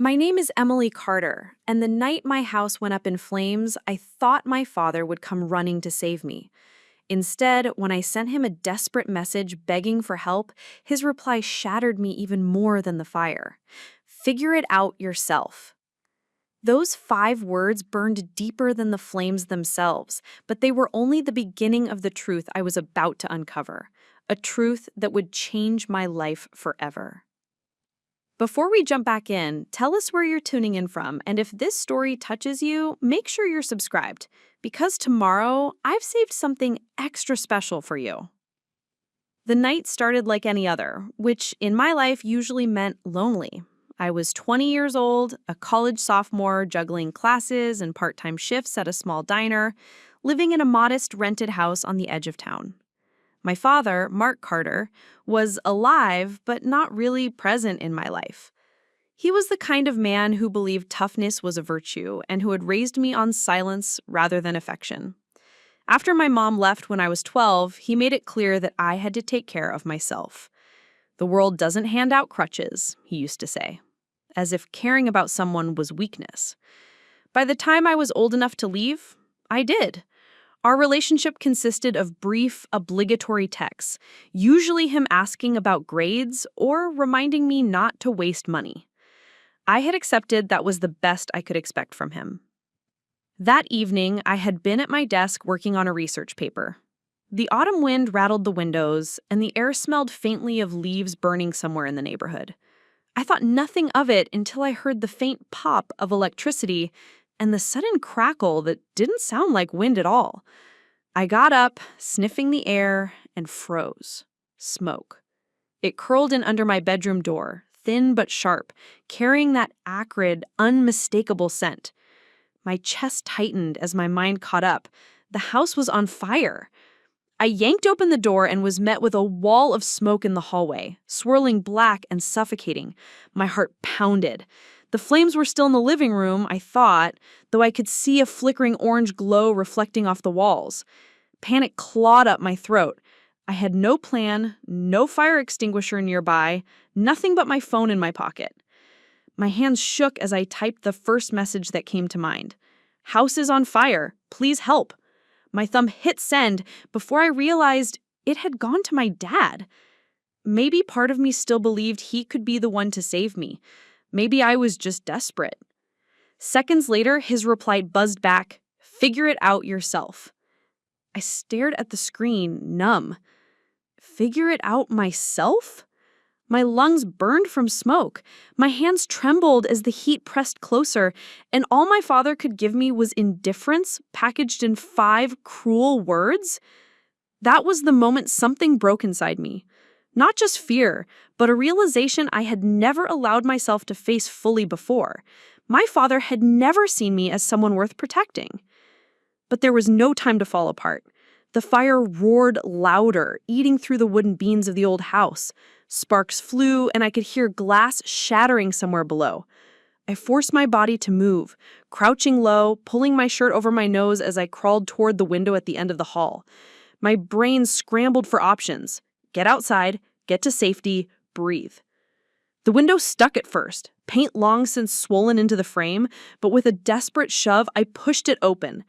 My name is Emily Carter, and the night my house went up in flames, I thought my father would come running to save me. Instead, when I sent him a desperate message begging for help, his reply shattered me even more than the fire. Figure it out yourself. Those 5 words burned deeper than the flames themselves, but they were only the beginning of the truth I was about to uncover, a truth that would change my life forever. Before we jump back in, tell us where you're tuning in from, and if this story touches you, make sure you're subscribed, because tomorrow I've saved something extra special for you. The night started like any other, which in my life usually meant lonely. I was 20 years old, a college sophomore juggling classes and part-time shifts at a small diner, living in a modest rented house on the edge of town. My father, Mark Carter, was alive but not really present in my life. He was the kind of man who believed toughness was a virtue and who had raised me on silence rather than affection. After my mom left when I was 12, he made it clear that I had to take care of myself. "The world doesn't hand out crutches," he used to say, as if caring about someone was weakness. By the time I was old enough to leave, I did. Our relationship consisted of brief, obligatory texts, usually him asking about grades or reminding me not to waste money. I had accepted that was the best I could expect from him. That evening, I had been at my desk working on a research paper. The autumn wind rattled the windows, and the air smelled faintly of leaves burning somewhere in the neighborhood. I thought nothing of it until I heard the faint pop of electricity and the sudden crackle that didn't sound like wind at all. I got up, sniffing the air, and froze. Smoke. It curled in under my bedroom door, thin but sharp, carrying that acrid, unmistakable scent. My chest tightened as my mind caught up. The house was on fire. I yanked open the door and was met with a wall of smoke in the hallway, swirling black and suffocating. My heart pounded. The flames were still in the living room, I thought, though I could see a flickering orange glow reflecting off the walls. Panic clawed up my throat. I had no plan, no fire extinguisher nearby, nothing but my phone in my pocket. My hands shook as I typed the first message that came to mind. "House is on fire. Please help." My thumb hit send before I realized it had gone to my dad. Maybe part of me still believed he could be the one to save me. Maybe I was just desperate. Seconds later, his reply buzzed back, "Figure it out yourself." I stared at the screen, numb. Figure it out myself? My lungs burned from smoke. My hands trembled as the heat pressed closer, and all my father could give me was indifference packaged in 5 cruel words. That was the moment something broke inside me. Not just fear, but a realization I had never allowed myself to face fully before. My father had never seen me as someone worth protecting. But there was no time to fall apart. The fire roared louder, eating through the wooden beams of the old house. Sparks flew, and I could hear glass shattering somewhere below. I forced my body to move, crouching low, pulling my shirt over my nose as I crawled toward the window at the end of the hall. My brain scrambled for options. Get outside, get to safety, breathe. The window stuck at first, paint long since swollen into the frame, but with a desperate shove, I pushed it open.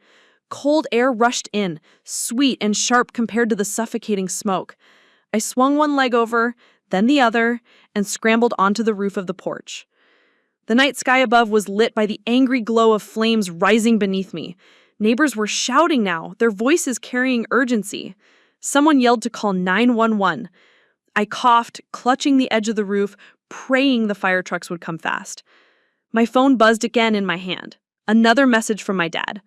Cold air rushed in, sweet and sharp compared to the suffocating smoke. I swung one leg over, then the other, and scrambled onto the roof of the porch. The night sky above was lit by the angry glow of flames rising beneath me. Neighbors were shouting now, their voices carrying urgency. Someone yelled to call 911. I coughed, clutching the edge of the roof, praying the fire trucks would come fast. My phone buzzed again in my hand. Another message from my dad.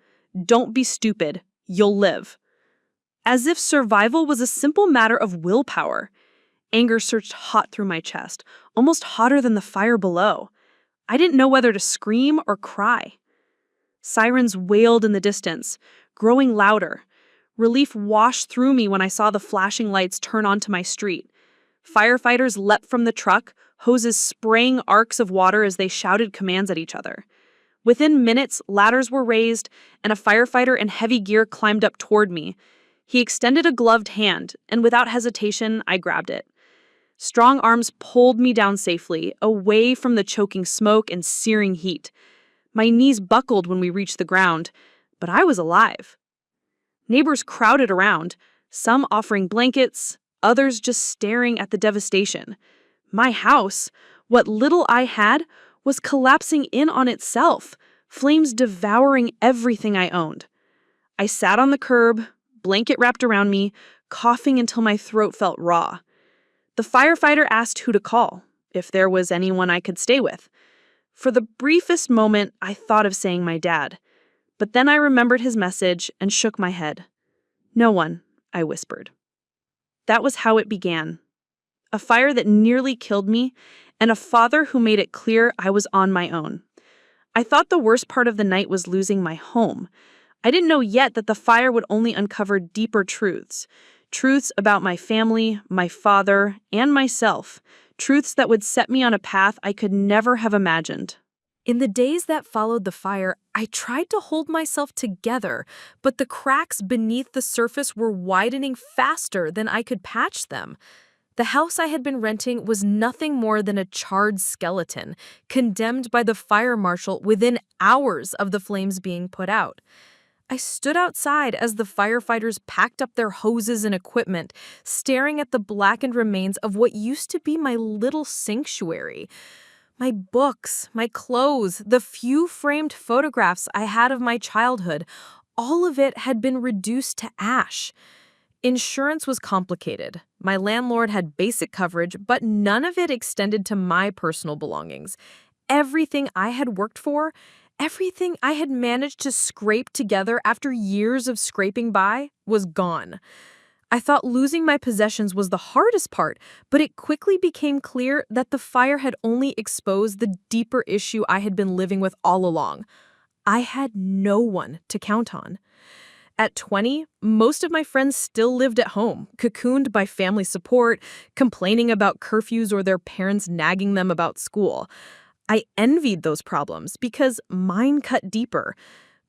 "Don't be stupid. You'll live." As if survival was a simple matter of willpower. Anger surged hot through my chest, almost hotter than the fire below. I didn't know whether to scream or cry. Sirens wailed in the distance, growing louder. Relief washed through me when I saw the flashing lights turn onto my street. Firefighters leapt from the truck, hoses spraying arcs of water as they shouted commands at each other. Within minutes, ladders were raised, and a firefighter in heavy gear climbed up toward me. He extended a gloved hand, and without hesitation, I grabbed it. Strong arms pulled me down safely, away from the choking smoke and searing heat. My knees buckled when we reached the ground, but I was alive. Neighbors crowded around, some offering blankets, others just staring at the devastation. My house, what little I had, was collapsing in on itself, flames devouring everything I owned. I sat on the curb, blanket wrapped around me, coughing until my throat felt raw. The firefighter asked who to call, if there was anyone I could stay with. For the briefest moment, I thought of saying my dad, but then I remembered his message and shook my head. "No one," I whispered. That was how it began. A fire that nearly killed me, and a father who made it clear I was on my own. I thought the worst part of the night was losing my home. I didn't know yet that the fire would only uncover deeper truths. Truths about my family, my father, and myself. Truths that would set me on a path I could never have imagined. In the days that followed the fire, I tried to hold myself together, but the cracks beneath the surface were widening faster than I could patch them. The house I had been renting was nothing more than a charred skeleton, condemned by the fire marshal within hours of the flames being put out. I stood outside as the firefighters packed up their hoses and equipment, staring at the blackened remains of what used to be my little sanctuary. My books, my clothes, the few framed photographs I had of my childhood, all of it had been reduced to ash. Insurance was complicated. My landlord had basic coverage, but none of it extended to my personal belongings. Everything I had worked for, everything I had managed to scrape together after years of scraping by, was gone. I thought losing my possessions was the hardest part, but it quickly became clear that the fire had only exposed the deeper issue I had been living with all along. I had no one to count on. At 20, most of my friends still lived at home, cocooned by family support, complaining about curfews or their parents nagging them about school. I envied those problems because mine cut deeper.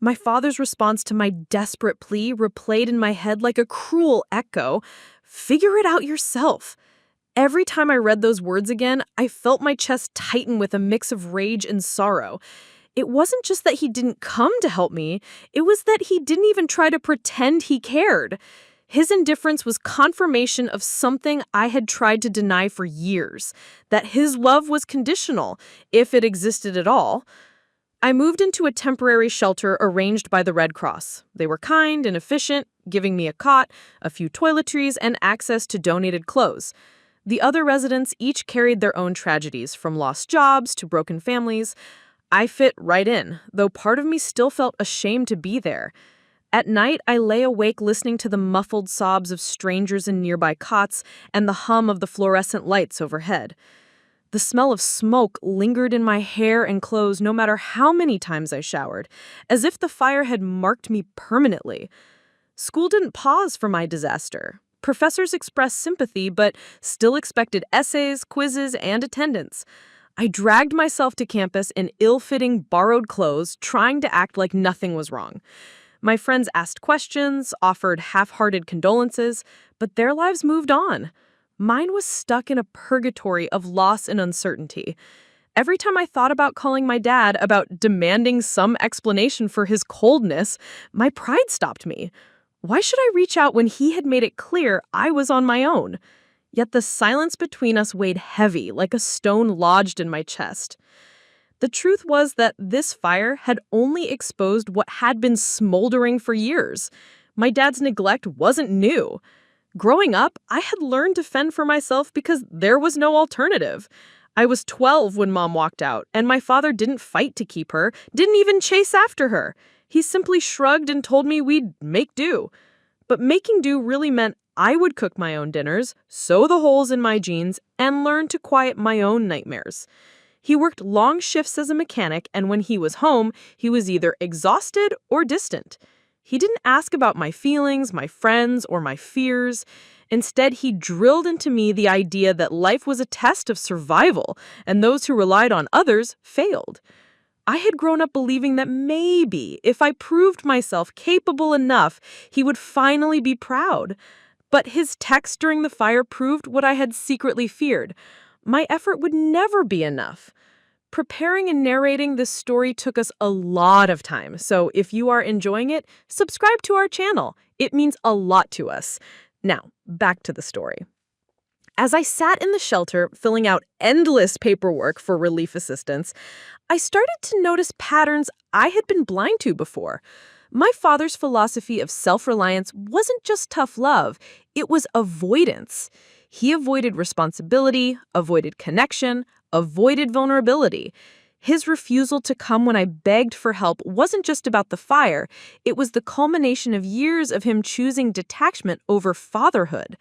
My father's response to my desperate plea replayed in my head like a cruel echo. "Figure it out yourself." Every time I read those words again, I felt my chest tighten with a mix of rage and sorrow. It wasn't just that he didn't come to help me, it was that he didn't even try to pretend he cared. His indifference was confirmation of something I had tried to deny for years, that his love was conditional, if it existed at all. I moved into a temporary shelter arranged by the Red Cross. They were kind and efficient, giving me a cot, a few toiletries, and access to donated clothes. The other residents each carried their own tragedies, from lost jobs to broken families. I fit right in, though part of me still felt ashamed to be there. At night, I lay awake listening to the muffled sobs of strangers in nearby cots and the hum of the fluorescent lights overhead. The smell of smoke lingered in my hair and clothes no matter how many times I showered, as if the fire had marked me permanently. School didn't pause for my disaster. Professors expressed sympathy, but still expected essays, quizzes, and attendance. I dragged myself to campus in ill-fitting, borrowed clothes, trying to act like nothing was wrong. My friends asked questions, offered half-hearted condolences, but their lives moved on. Mine was stuck in a purgatory of loss and uncertainty. Every time I thought about calling my dad, about demanding some explanation for his coldness, my pride stopped me. Why should I reach out when he had made it clear I was on my own? Yet the silence between us weighed heavy, like a stone lodged in my chest. The truth was that this fire had only exposed what had been smoldering for years. My dad's neglect wasn't new. Growing up, I had learned to fend for myself because there was no alternative. I was 12 when Mom walked out, and my father didn't fight to keep her, didn't even chase after her. He simply shrugged and told me we'd make do. But making do really meant I would cook my own dinners, sew the holes in my jeans, and learn to quiet my own nightmares. He worked long shifts as a mechanic, and when he was home, he was either exhausted or distant. He didn't ask about my feelings, my friends, or my fears. Instead, he drilled into me the idea that life was a test of survival, and those who relied on others failed. I had grown up believing that maybe, if I proved myself capable enough, he would finally be proud. But his text during the fire proved what I had secretly feared. My effort would never be enough. Preparing and narrating this story took us a lot of time, so if you are enjoying it, subscribe to our channel. It means a lot to us. Now, back to the story. As I sat in the shelter, filling out endless paperwork for relief assistance, I started to notice patterns I had been blind to before. My father's philosophy of self-reliance wasn't just tough love, it was avoidance. He avoided responsibility, avoided connection, avoided vulnerability. His refusal to come when I begged for help wasn't just about the fire, it was the culmination of years of him choosing detachment over fatherhood.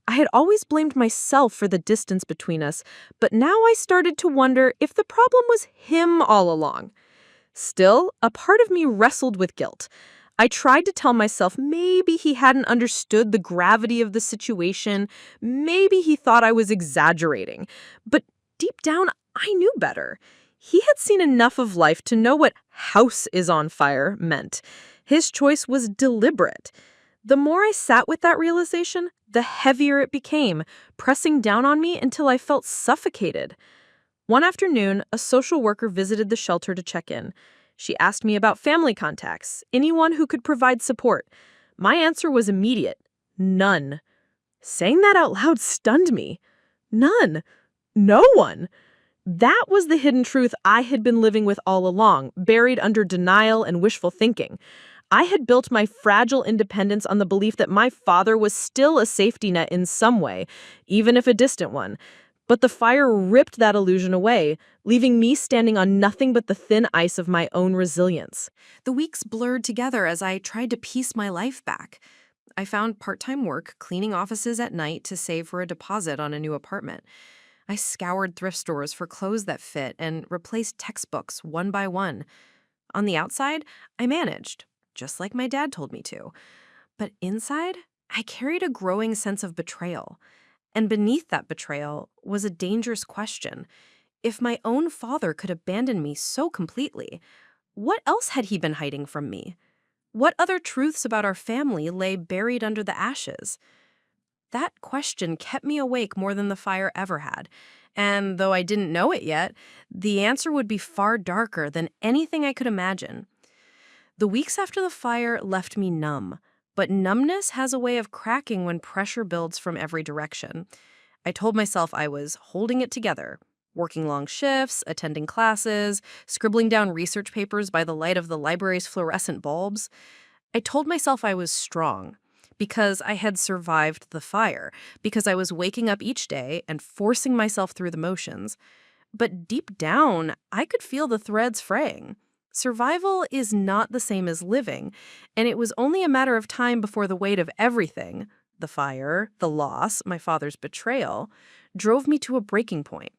I had always blamed myself for the distance between us, but now I started to wonder if the problem was him all along. Still, a part of me wrestled with guilt. I tried to tell myself maybe he hadn't understood the gravity of the situation, maybe he thought I was exaggerating. But deep down, I knew better. He had seen enough of life to know what "house is on fire" meant. His choice was deliberate. The more I sat with that realization, the heavier it became, pressing down on me until I felt suffocated. One afternoon, a social worker visited the shelter to check in. She asked me about family contacts, anyone who could provide support. My answer was immediate: none. Saying that out loud stunned me. None. No one. That was the hidden truth I had been living with all along, buried under denial and wishful thinking. I had built my fragile independence on the belief that my father was still a safety net in some way, even if a distant one. But the fire ripped that illusion away, leaving me standing on nothing but the thin ice of my own resilience. The weeks blurred together as I tried to piece my life back. I found part-time work cleaning offices at night to save for a deposit on a new apartment. I scoured thrift stores for clothes that fit and replaced textbooks one by one. On the outside, I managed, just like my dad told me to. But inside, I carried a growing sense of betrayal. And beneath that betrayal was a dangerous question. If my own father could abandon me so completely, what else had he been hiding from me? What other truths about our family lay buried under the ashes? That question kept me awake more than the fire ever had. And though I didn't know it yet, the answer would be far darker than anything I could imagine. The weeks after the fire left me numb. But numbness has a way of cracking when pressure builds from every direction. I told myself I was holding it together, working long shifts, attending classes, scribbling down research papers by the light of the library's fluorescent bulbs. I told myself I was strong because I had survived the fire, because I was waking up each day and forcing myself through the motions. But deep down, I could feel the threads fraying. Survival is not the same as living, and it was only a matter of time before the weight of everything, the fire, the loss, my father's betrayal, drove me to a breaking point.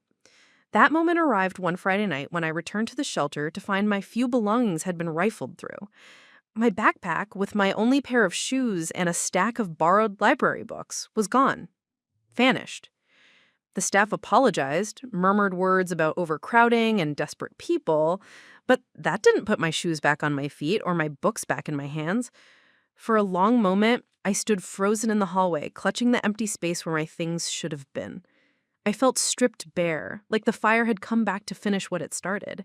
That moment arrived one Friday night when I returned to the shelter to find my few belongings had been rifled through. My backpack, with my only pair of shoes and a stack of borrowed library books, was gone. Vanished. The staff apologized, murmured words about overcrowding and desperate people, but that didn't put my shoes back on my feet or my books back in my hands. For a long moment, I stood frozen in the hallway, clutching the empty space where my things should have been. I felt stripped bare, like the fire had come back to finish what it started.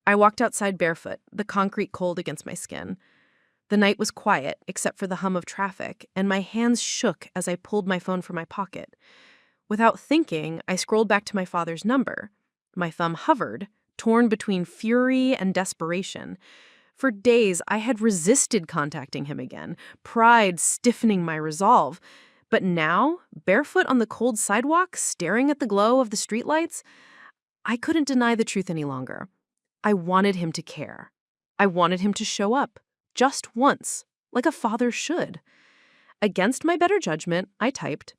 I walked outside barefoot, the concrete cold against my skin. The night was quiet, except for the hum of traffic, and my hands shook as I pulled my phone from my pocket. Without thinking, I scrolled back to my father's number. My thumb hovered, torn between fury and desperation. For days, I had resisted contacting him again, pride stiffening my resolve. But now, barefoot on the cold sidewalk, staring at the glow of the streetlights, I couldn't deny the truth any longer. I wanted him to care. I wanted him to show up, just once, like a father should. Against my better judgment, I typed,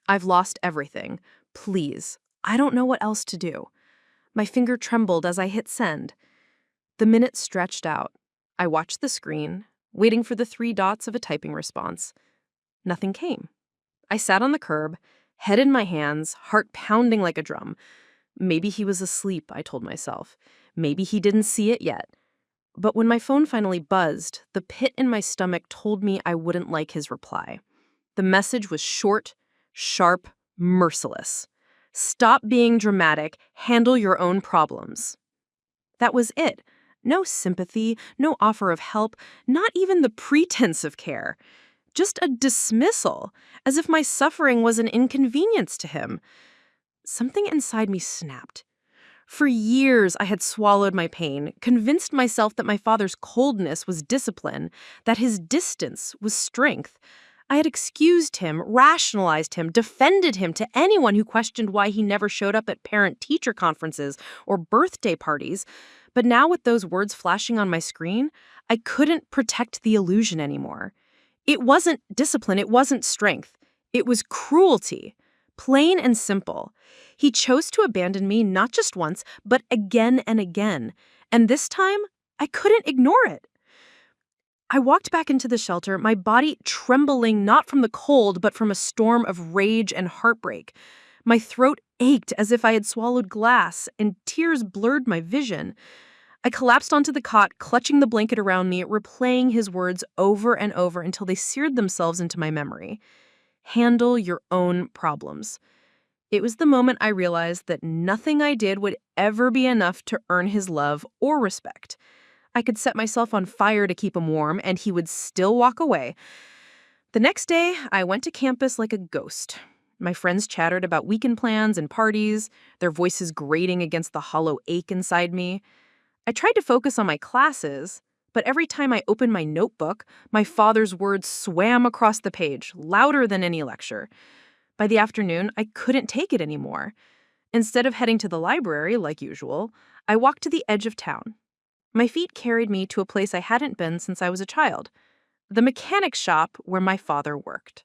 "I've lost everything. Please, I don't know what else to do." My finger trembled as I hit send. The minutes stretched out. I watched the screen, waiting for the 3 dots of a typing response. Nothing came. I sat on the curb, head in my hands, heart pounding like a drum. Maybe he was asleep, I told myself. Maybe he didn't see it yet. But when my phone finally buzzed, the pit in my stomach told me I wouldn't like his reply. The message was short, sharp, merciless. Stop being dramatic, handle your own problems. That was it. No sympathy, no offer of help, not even the pretense of care. Just a dismissal, as if my suffering was an inconvenience to him. Something inside me snapped. For years, I had swallowed my pain, convinced myself that my father's coldness was discipline, that his distance was strength. I had excused him, rationalized him, defended him to anyone who questioned why he never showed up at parent-teacher conferences or birthday parties. But now, with those words flashing on my screen, I couldn't protect the illusion anymore. It wasn't discipline, it wasn't strength. It was cruelty. Plain and simple. He chose to abandon me not just once, but again and again. And this time, I couldn't ignore it. I walked back into the shelter, my body trembling not from the cold, but from a storm of rage and heartbreak. My throat ached as if I had swallowed glass, and tears blurred my vision. I collapsed onto the cot, clutching the blanket around me, replaying his words over and over until they seared themselves into my memory. Handle your own problems. It was the moment I realized that nothing I did would ever be enough to earn his love or respect. I could set myself on fire to keep him warm, and he would still walk away. The next day, I went to campus like a ghost. My friends chattered about weekend plans and parties, their voices grating against the hollow ache inside me. I tried to focus on my classes, but every time I opened my notebook, my father's words swam across the page, louder than any lecture. By the afternoon, I couldn't take it anymore. Instead of heading to the library, like usual, I walked to the edge of town. My feet carried me to a place I hadn't been since I was a child, the mechanic shop where my father worked.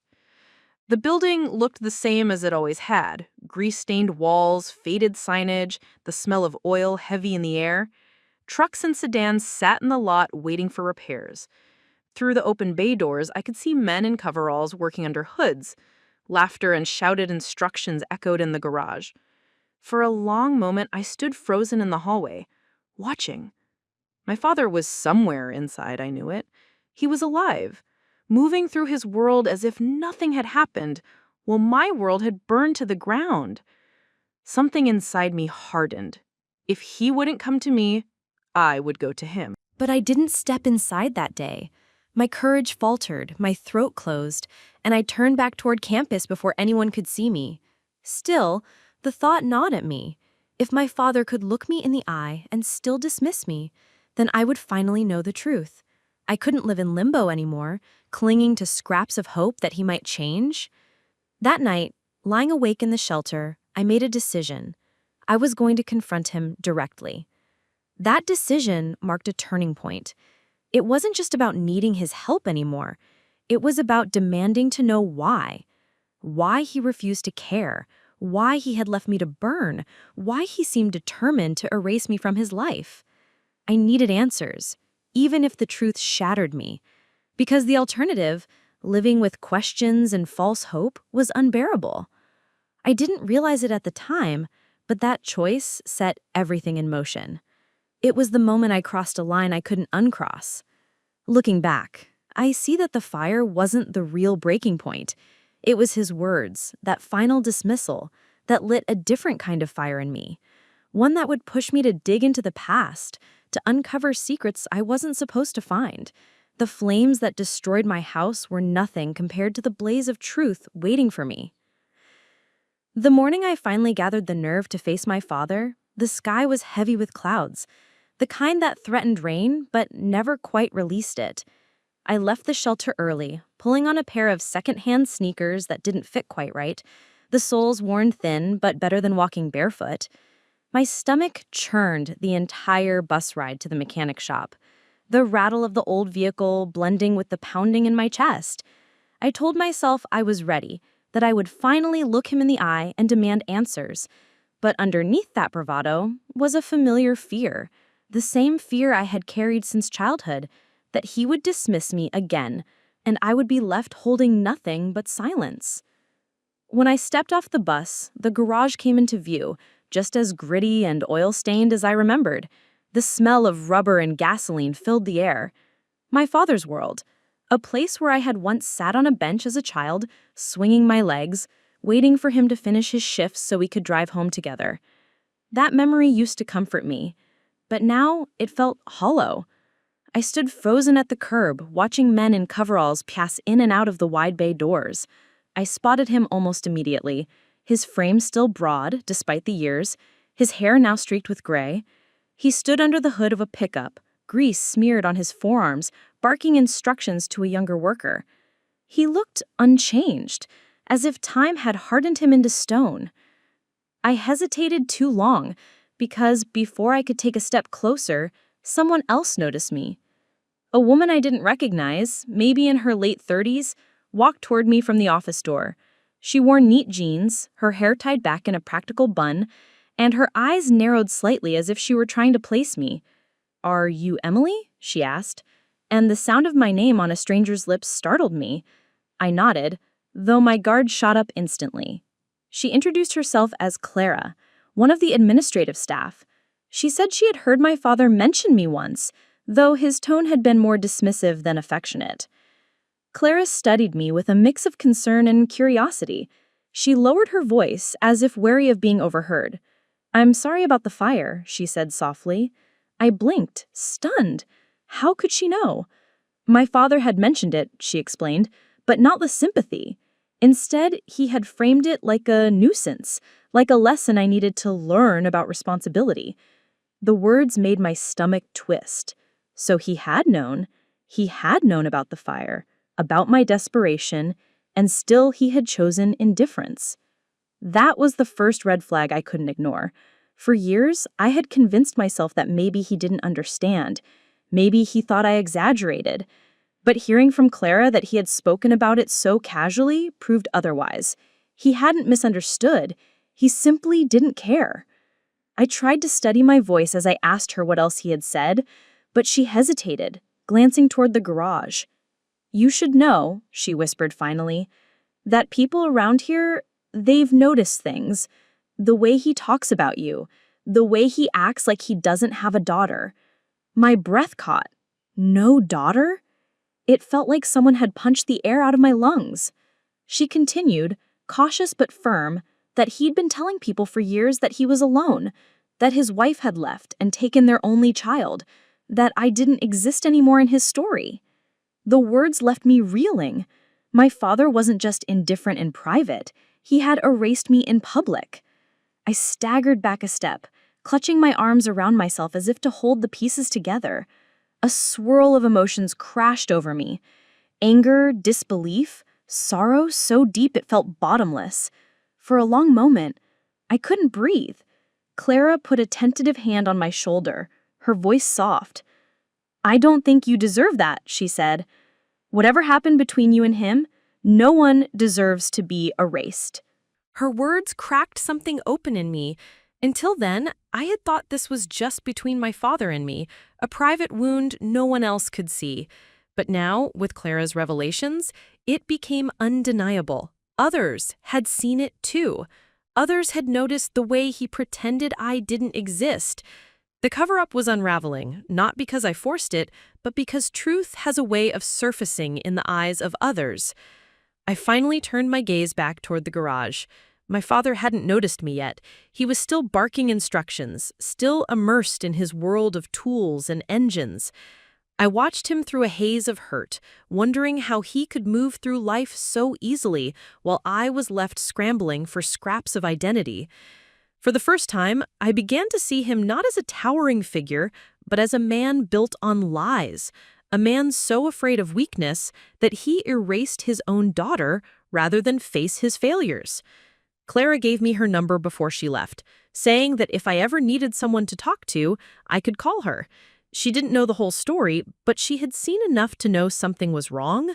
The building looked the same as it always had, grease-stained walls, faded signage, the smell of oil heavy in the air. Trucks and sedans sat in the lot waiting for repairs. Through the open bay doors, I could see men in coveralls working under hoods. Laughter and shouted instructions echoed in the garage. For a long moment, I stood frozen in the hallway, watching. My father was somewhere inside, I knew it. He was alive, moving through his world as if nothing had happened, while my world had burned to the ground. Something inside me hardened. If he wouldn't come to me, I would go to him. But I didn't step inside that day. My courage faltered, my throat closed, and I turned back toward campus before anyone could see me. Still, the thought gnawed at me. If my father could look me in the eye and still dismiss me, then I would finally know the truth. I couldn't live in limbo anymore, clinging to scraps of hope that he might change. That night, lying awake in the shelter, I made a decision. I was going to confront him directly. That decision marked a turning point. It wasn't just about needing his help anymore. It was about demanding to know why. Why he refused to care. Why he had left me to burn. Why he seemed determined to erase me from his life. I needed answers, even if the truth shattered me. Because the alternative, living with questions and false hope, was unbearable. I didn't realize it at the time, but that choice set everything in motion. It was the moment I crossed a line I couldn't uncross. Looking back, I see that the fire wasn't the real breaking point. It was his words, that final dismissal, that lit a different kind of fire in me. One that would push me to dig into the past, to uncover secrets I wasn't supposed to find. The flames that destroyed my house were nothing compared to the blaze of truth waiting for me. The morning I finally gathered the nerve to face my father, the sky was heavy with clouds, the kind that threatened rain but never quite released it. I left the shelter early, pulling on a pair of second-hand sneakers that didn't fit quite right, the soles worn thin but better than walking barefoot. My stomach churned the entire bus ride to the mechanic shop, the rattle of the old vehicle blending with the pounding in my chest. I told myself I was ready, that I would finally look him in the eye and demand answers. But underneath that bravado was a familiar fear, the same fear I had carried since childhood, that he would dismiss me again, and I would be left holding nothing but silence. When I stepped off the bus, the garage came into view, just as gritty and oil-stained as I remembered. The smell of rubber and gasoline filled the air. My father's world. A place where I had once sat on a bench as a child, swinging my legs, waiting for him to finish his shifts so we could drive home together. That memory used to comfort me, but now it felt hollow. I stood frozen at the curb, watching men in coveralls pass in and out of the wide bay doors. I spotted him almost immediately, his frame still broad despite the years, his hair now streaked with gray. He stood under the hood of a pickup, grease smeared on his forearms, barking instructions to a younger worker. He looked unchanged, as if time had hardened him into stone. I hesitated too long, because before I could take a step closer, someone else noticed me. A woman I didn't recognize, maybe in her late 30s, walked toward me from the office door. She wore neat jeans, her hair tied back in a practical bun, and her eyes narrowed slightly as if she were trying to place me. "Are you Emily?" she asked, and the sound of my name on a stranger's lips startled me. I nodded, though my guard shot up instantly. She introduced herself as Clara, one of the administrative staff. She said she had heard my father mention me once, though his tone had been more dismissive than affectionate. Clara studied me with a mix of concern and curiosity. She lowered her voice, as if wary of being overheard. "I'm sorry about the fire," she said softly. I blinked, stunned. How could she know? My father had mentioned it, she explained, but not with sympathy. Instead, he had framed it like a nuisance, like a lesson I needed to learn about responsibility. The words made my stomach twist. So he had known about the fire, about my desperation, and still he had chosen indifference. That was the first red flag I couldn't ignore. For years, I had convinced myself that maybe he didn't understand. Maybe he thought I exaggerated. But hearing from Clara that he had spoken about it so casually proved otherwise. He hadn't misunderstood. He simply didn't care. I tried to steady my voice as I asked her what else he had said, but she hesitated, glancing toward the garage. "You should know," she whispered finally, "that people around here, they've noticed things. The way he talks about you, the way he acts like he doesn't have a daughter." My breath caught. No daughter? It felt like someone had punched the air out of my lungs. She continued, cautious but firm, that he'd been telling people for years that he was alone, that his wife had left and taken their only child, that I didn't exist anymore in his story. The words left me reeling. My father wasn't just indifferent in private, he had erased me in public. I staggered back a step, clutching my arms around myself as if to hold the pieces together. A swirl of emotions crashed over me. Anger, disbelief, sorrow so deep it felt bottomless. For a long moment, I couldn't breathe. Clara put a tentative hand on my shoulder, her voice soft. "I don't think you deserve that," she said. "Whatever happened between you and him, no one deserves to be erased." Her words cracked something open in me. Until then, I had thought this was just between my father and me, a private wound no one else could see. But now, with Clara's revelations, it became undeniable. Others had seen it too. Others had noticed the way he pretended I didn't exist. The cover-up was unraveling, not because I forced it, but because truth has a way of surfacing in the eyes of others. I finally turned my gaze back toward the garage. My father hadn't noticed me yet. He was still barking instructions, still immersed in his world of tools and engines. I watched him through a haze of hurt, wondering how he could move through life so easily while I was left scrambling for scraps of identity. For the first time, I began to see him not as a towering figure, but as a man built on lies, a man so afraid of weakness that he erased his own daughter rather than face his failures. Clara gave me her number before she left, saying that if I ever needed someone to talk to, I could call her. She didn't know the whole story, but she had seen enough to know something was wrong.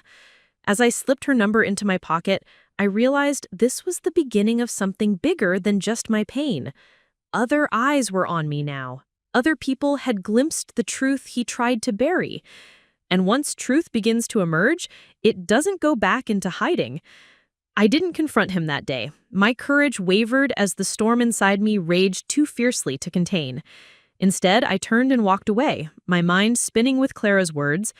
As I slipped her number into my pocket, I realized this was the beginning of something bigger than just my pain. Other eyes were on me now. Other people had glimpsed the truth he tried to bury. And once truth begins to emerge, it doesn't go back into hiding. I didn't confront him that day. My courage wavered as the storm inside me raged too fiercely to contain. Instead, I turned and walked away, my mind spinning with Clara's words.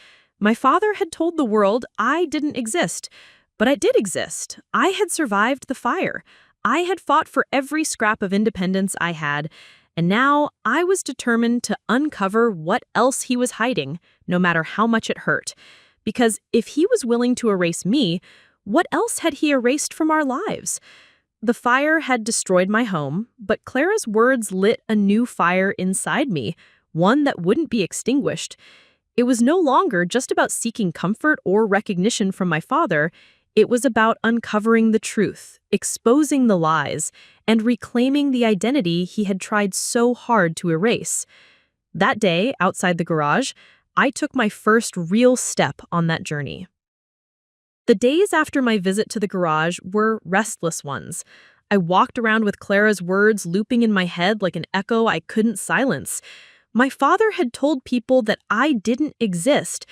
My father had told the world I didn't exist, but I did exist. I had survived the fire. I had fought for every scrap of independence I had, and now I was determined to uncover what else he was hiding, no matter how much it hurt. Because if he was willing to erase me, what else had he erased from our lives? The fire had destroyed my home, but Clara's words lit a new fire inside me, one that wouldn't be extinguished. It was no longer just about seeking comfort or recognition from my father. It was about uncovering the truth, exposing the lies, and reclaiming the identity he had tried so hard to erase. That day, outside the garage, I took my first real step on that journey. The days after my visit to the garage were restless ones. I walked around with Clara's words looping in my head like an echo I couldn't silence. My father had told people that I didn't exist.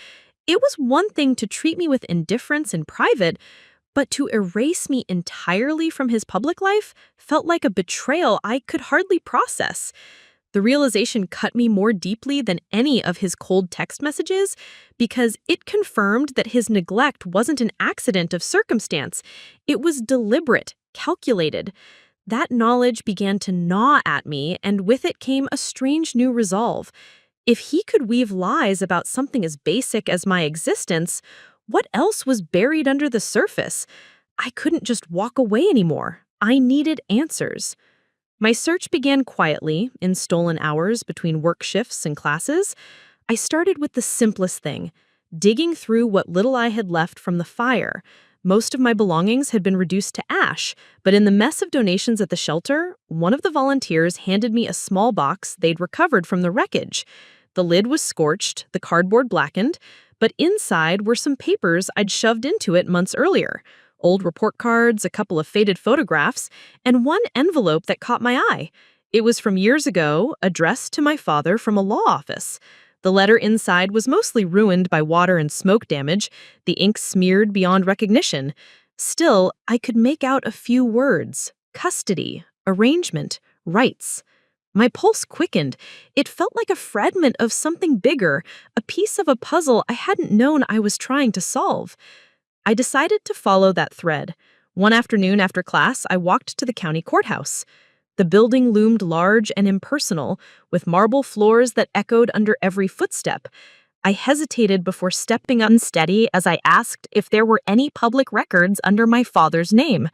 It was one thing to treat me with indifference in private, but to erase me entirely from his public life felt like a betrayal I could hardly process. The realization cut me more deeply than any of his cold text messages because it confirmed that his neglect wasn't an accident of circumstance. It was deliberate, calculated. That knowledge began to gnaw at me, and with it came a strange new resolve. If he could weave lies about something as basic as my existence, what else was buried under the surface? I couldn't just walk away anymore. I needed answers. My search began quietly, in stolen hours between work shifts and classes. I started with the simplest thing, digging through what little I had left from the fire. Most of my belongings had been reduced to ash, but in the mess of donations at the shelter, one of the volunteers handed me a small box they'd recovered from the wreckage. The lid was scorched, the cardboard blackened, but inside were some papers I'd shoved into it months earlier. Old report cards, a couple of faded photographs, and one envelope that caught my eye. It was from years ago, addressed to my father from a law office. The letter inside was mostly ruined by water and smoke damage, the ink smeared beyond recognition. Still, I could make out a few words: custody, arrangement, rights. My pulse quickened. It felt like a fragment of something bigger, a piece of a puzzle I hadn't known I was trying to solve. I decided to follow that thread. One afternoon after class, I walked to the county courthouse. The building loomed large and impersonal, with marble floors that echoed under every footstep. I hesitated before stepping unsteady as I asked if there were any public records under my father's name.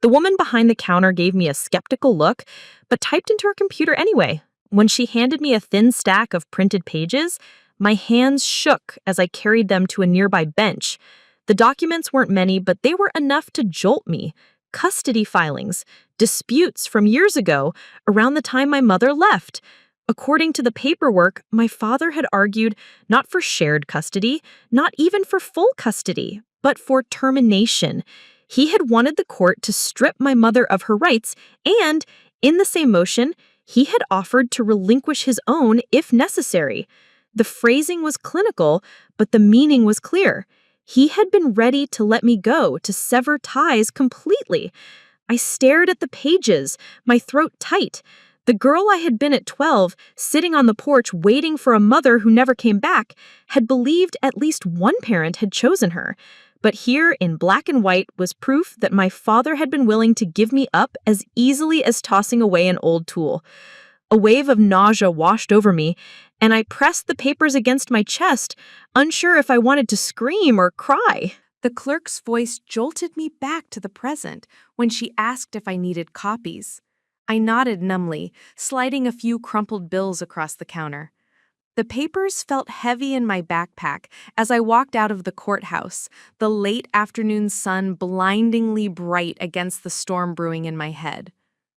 The woman behind the counter gave me a skeptical look, but typed into her computer anyway. When she handed me a thin stack of printed pages, my hands shook as I carried them to a nearby bench. The documents weren't many, but they were enough to jolt me. Custody filings, disputes from years ago, around the time my mother left. According to the paperwork, my father had argued not for shared custody, not even for full custody, but for termination. He had wanted the court to strip my mother of her rights, and, in the same motion, he had offered to relinquish his own if necessary. The phrasing was clinical, but the meaning was clear. He had been ready to let me go, to sever ties completely. I stared at the pages, my throat tight. The girl I had been at 12, sitting on the porch waiting for a mother who never came back, had believed at least one parent had chosen her. But here, in black and white, was proof that my father had been willing to give me up as easily as tossing away an old tool. A wave of nausea washed over me, and I pressed the papers against my chest, unsure if I wanted to scream or cry. The clerk's voice jolted me back to the present when she asked if I needed copies. I nodded numbly, sliding a few crumpled bills across the counter. The papers felt heavy in my backpack as I walked out of the courthouse, the late afternoon sun blindingly bright against the storm brewing in my head.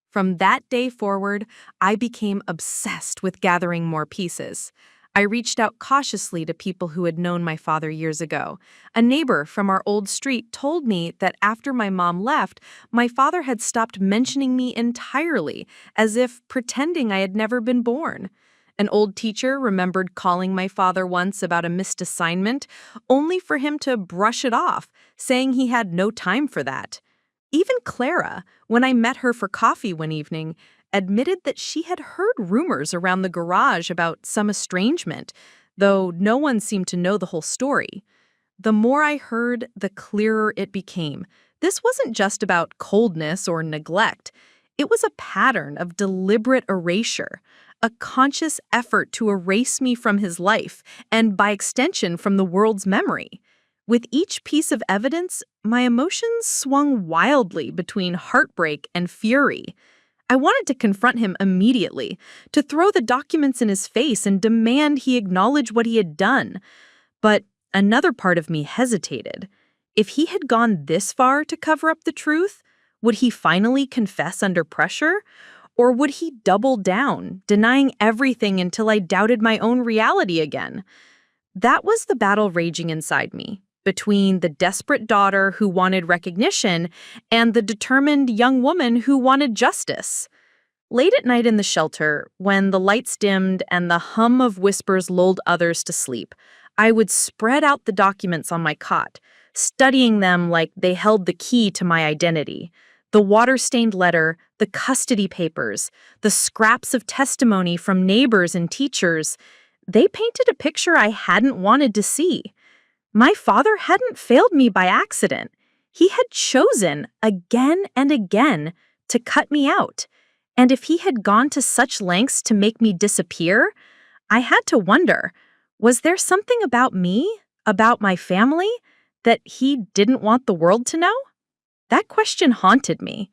From that day forward, I became obsessed with gathering more pieces. I reached out cautiously to people who had known my father years ago. A neighbor from our old street told me that after my mom left, my father had stopped mentioning me entirely, as if pretending I had never been born. An old teacher remembered calling my father once about a missed assignment, only for him to brush it off, saying he had no time for that. Even Clara, when I met her for coffee one evening, admitted that she had heard rumors around the garage about some estrangement. though no one seemed to know the whole story. The more I heard, the clearer it became. This wasn't just about coldness or neglect. It was a pattern of deliberate erasure, a conscious effort to erase me from his life, and by extension from the world's memory. With each piece of evidence, my emotions swung wildly between heartbreak and fury. I wanted to confront him immediately, to throw the documents in his face and demand he acknowledge what he had done. But another part of me hesitated. If he had gone this far to cover up the truth, would he finally confess under pressure? Or would he double down, denying everything until I doubted my own reality again? That was the battle raging inside me, between the desperate daughter who wanted recognition and the determined young woman who wanted justice. Late at night in the shelter, when the lights dimmed and the hum of whispers lulled others to sleep, I would spread out the documents on my cot, studying them like they held the key to my identity. The water-stained letter, the custody papers, the scraps of testimony from neighbors and teachers, they painted a picture I hadn't wanted to see. My father hadn't failed me by accident. He had chosen, again and again, to cut me out. And if he had gone to such lengths to make me disappear, I had to wonder, was there something about me, about my family, that he didn't want the world to know? That question haunted me.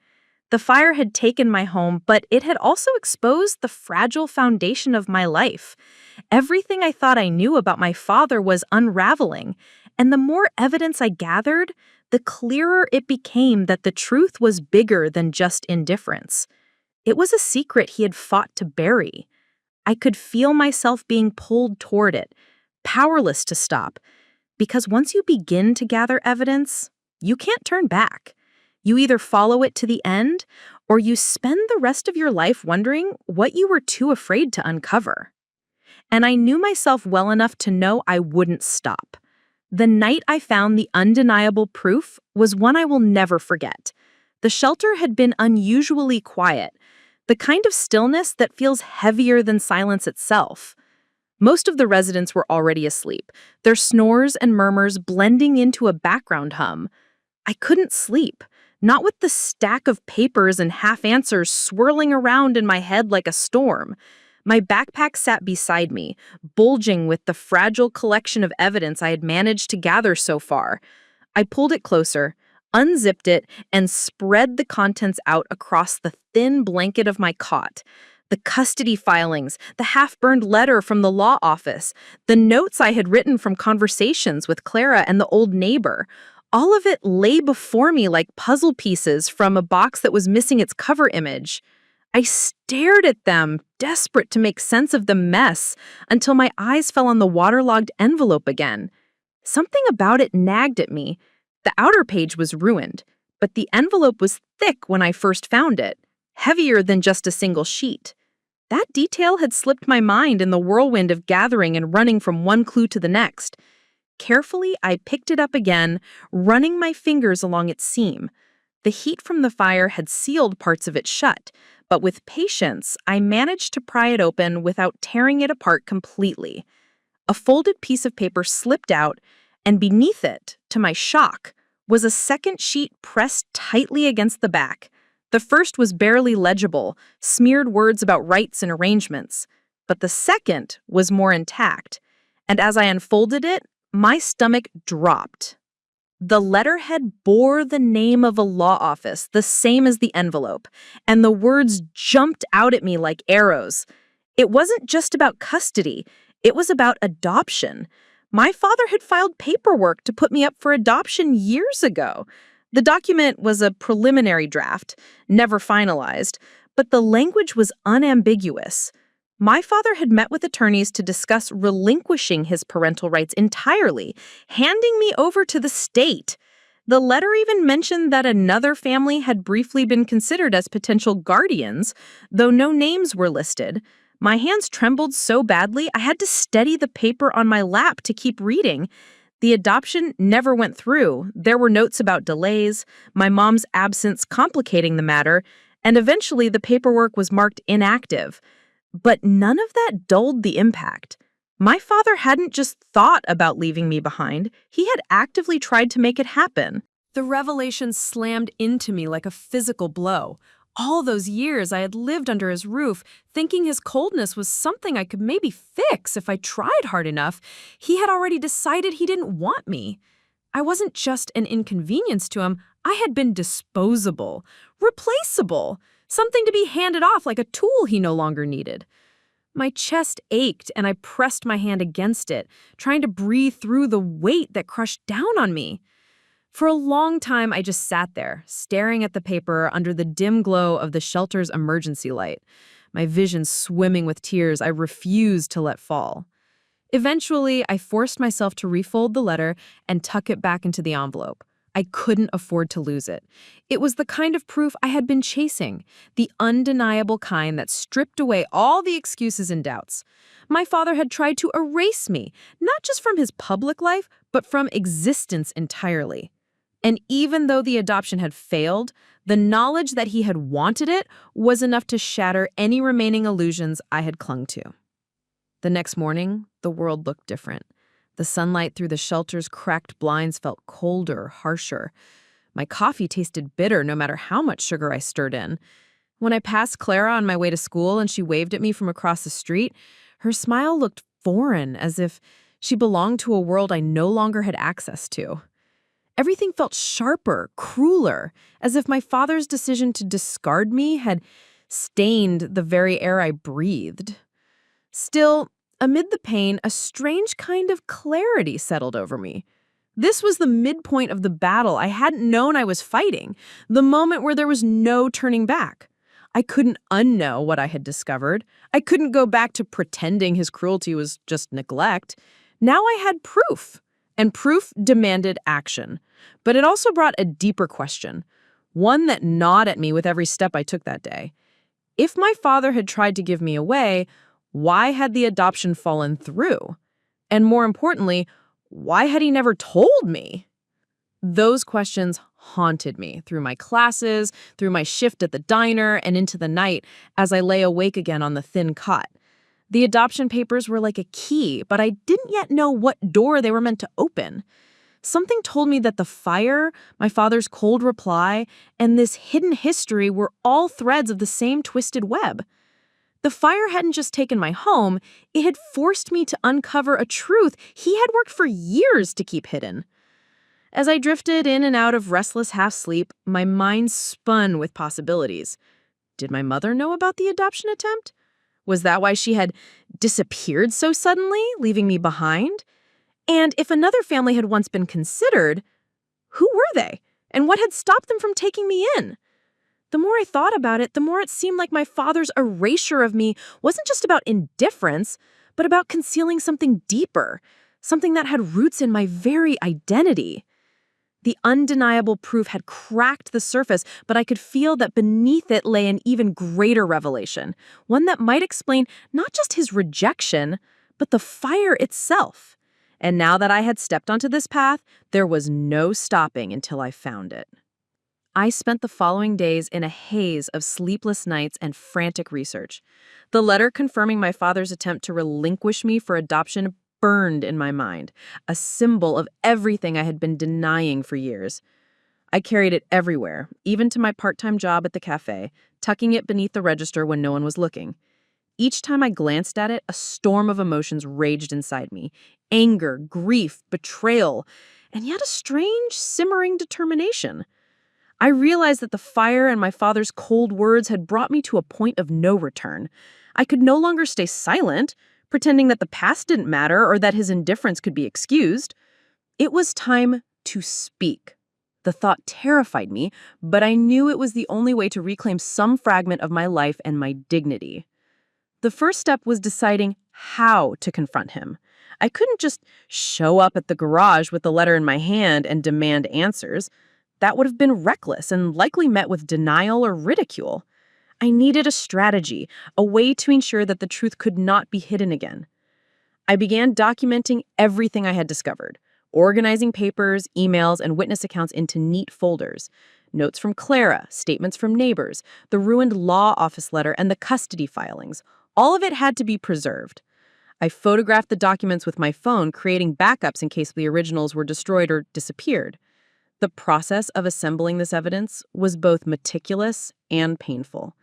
The fire had taken my home, but it had also exposed the fragile foundation of my life. Everything I thought I knew about my father was unraveling, and the more evidence I gathered, the clearer it became that the truth was bigger than just indifference. It was a secret he had fought to bury. I could feel myself being pulled toward it, powerless to stop, because once you begin to gather evidence, you can't turn back. You either follow it to the end, or you spend the rest of your life wondering what you were too afraid to uncover. And I knew myself well enough to know I wouldn't stop. The night I found the undeniable proof was one I will never forget. The shelter had been unusually quiet, the kind of stillness that feels heavier than silence itself. Most of the residents were already asleep, their snores and murmurs blending into a background hum. I couldn't sleep. Not with the stack of papers and half-answers swirling around in my head like a storm. My backpack sat beside me, bulging with the fragile collection of evidence I had managed to gather so far. I pulled it closer, unzipped it, and spread the contents out across the thin blanket of my cot. The custody filings, the half-burned letter from the law office, the notes I had written from conversations with Clara and the old neighbor. All of it lay before me like puzzle pieces from a box that was missing its cover image. I stared at them, desperate to make sense of the mess, until my eyes fell on the waterlogged envelope again. Something about it nagged at me. The outer page was ruined, but the envelope was thick when I first found it, heavier than just a single sheet. That detail had slipped my mind in the whirlwind of gathering and running from one clue to the next. Carefully, I picked it up again, running my fingers along its seam. The heat from the fire had sealed parts of it shut, but with patience, I managed to pry it open without tearing it apart completely. A folded piece of paper slipped out, and beneath it, to my shock, was a second sheet pressed tightly against the back. The first was barely legible, smeared words about rights and arrangements, but the second was more intact, and as I unfolded it, my stomach dropped. The letterhead bore the name of a law office, the same as the envelope, and the words jumped out at me like arrows. It wasn't just about custody, it was about adoption. My father had filed paperwork to put me up for adoption years ago. The document was a preliminary draft, never finalized, but the language was unambiguous. My father had met with attorneys to discuss relinquishing his parental rights entirely, handing me over to the state. The letter even mentioned that another family had briefly been considered as potential guardians, though no names were listed. My hands trembled so badly I had to steady the paper on my lap to keep reading. The adoption never went through. There were notes about delays, my mom's absence complicating the matter, and eventually the paperwork was marked inactive. But none of that dulled the impact. My father hadn't just thought about leaving me behind, he had actively tried to make it happen. The revelation slammed into me like a physical blow. All those years I had lived under his roof, thinking his coldness was something I could maybe fix if I tried hard enough, he had already decided he didn't want me. I wasn't just an inconvenience to him, I had been disposable, replaceable, something to be handed off like a tool he no longer needed. My chest ached and I pressed my hand against it, trying to breathe through the weight that crushed down on me. For a long time, I just sat there, staring at the paper under the dim glow of the shelter's emergency light. My vision swimming with tears I refused to let fall. Eventually, I forced myself to refold the letter and tuck it back into the envelope. I couldn't afford to lose it. It was the kind of proof I had been chasing, the undeniable kind that stripped away all the excuses and doubts. My father had tried to erase me, not just from his public life, but from existence entirely. And even though the adoption had failed, the knowledge that he had wanted it was enough to shatter any remaining illusions I had clung to. The next morning, the world looked different. The sunlight through the shelter's cracked blinds felt colder, harsher. My coffee tasted bitter no matter how much sugar I stirred in. When I passed Clara on my way to school and she waved at me from across the street, her smile looked foreign, as if she belonged to a world I no longer had access to. Everything felt sharper, crueler, as if my father's decision to discard me had stained the very air I breathed. Still, amid the pain, a strange kind of clarity settled over me. This was the midpoint of the battle I hadn't known I was fighting, the moment where there was no turning back. I couldn't unknow what I had discovered. I couldn't go back to pretending his cruelty was just neglect. Now I had proof, and proof demanded action. But it also brought a deeper question, one that gnawed at me with every step I took that day. If my father had tried to give me away, why had the adoption fallen through? And more importantly, why had he never told me? Those questions haunted me through my classes, through my shift at the diner, and into the night as I lay awake again on the thin cot. The adoption papers were like a key, but I didn't yet know what door they were meant to open. Something told me that the fire, my father's cold reply, and this hidden history were all threads of the same twisted web. The fire hadn't just taken my home, it had forced me to uncover a truth he had worked for years to keep hidden. As I drifted in and out of restless half-sleep, my mind spun with possibilities. Did my mother know about the adoption attempt? Was that why she had disappeared so suddenly, leaving me behind? And if another family had once been considered, who were they? And what had stopped them from taking me in? The more I thought about it, the more it seemed like my father's erasure of me wasn't just about indifference, but about concealing something deeper, something that had roots in my very identity. The undeniable proof had cracked the surface, but I could feel that beneath it lay an even greater revelation, one that might explain not just his rejection, but the fire itself. And now that I had stepped onto this path, there was no stopping until I found it. I spent the following days in a haze of sleepless nights and frantic research. The letter confirming my father's attempt to relinquish me for adoption burned in my mind, a symbol of everything I had been denying for years. I carried it everywhere, even to my part-time job at the cafe, tucking it beneath the register when no one was looking. Each time I glanced at it, a storm of emotions raged inside me. Anger, grief, betrayal, and yet a strange, simmering determination. I realized that the fire and my father's cold words had brought me to a point of no return. I could no longer stay silent, pretending that the past didn't matter or that his indifference could be excused. It was time to speak. The thought terrified me, but I knew it was the only way to reclaim some fragment of my life and my dignity. The first step was deciding how to confront him. I couldn't just show up at the garage with the letter in my hand and demand answers. That would have been reckless and likely met with denial or ridicule. I needed a strategy, a way to ensure that the truth could not be hidden again. I began documenting everything I had discovered, organizing papers, emails, and witness accounts into neat folders. Notes from Clara, statements from neighbors, the ruined law office letter, and the custody filings. All of it had to be preserved. I photographed the documents with my phone, creating backups in case the originals were destroyed or disappeared. The process of assembling this evidence was both meticulous and painful.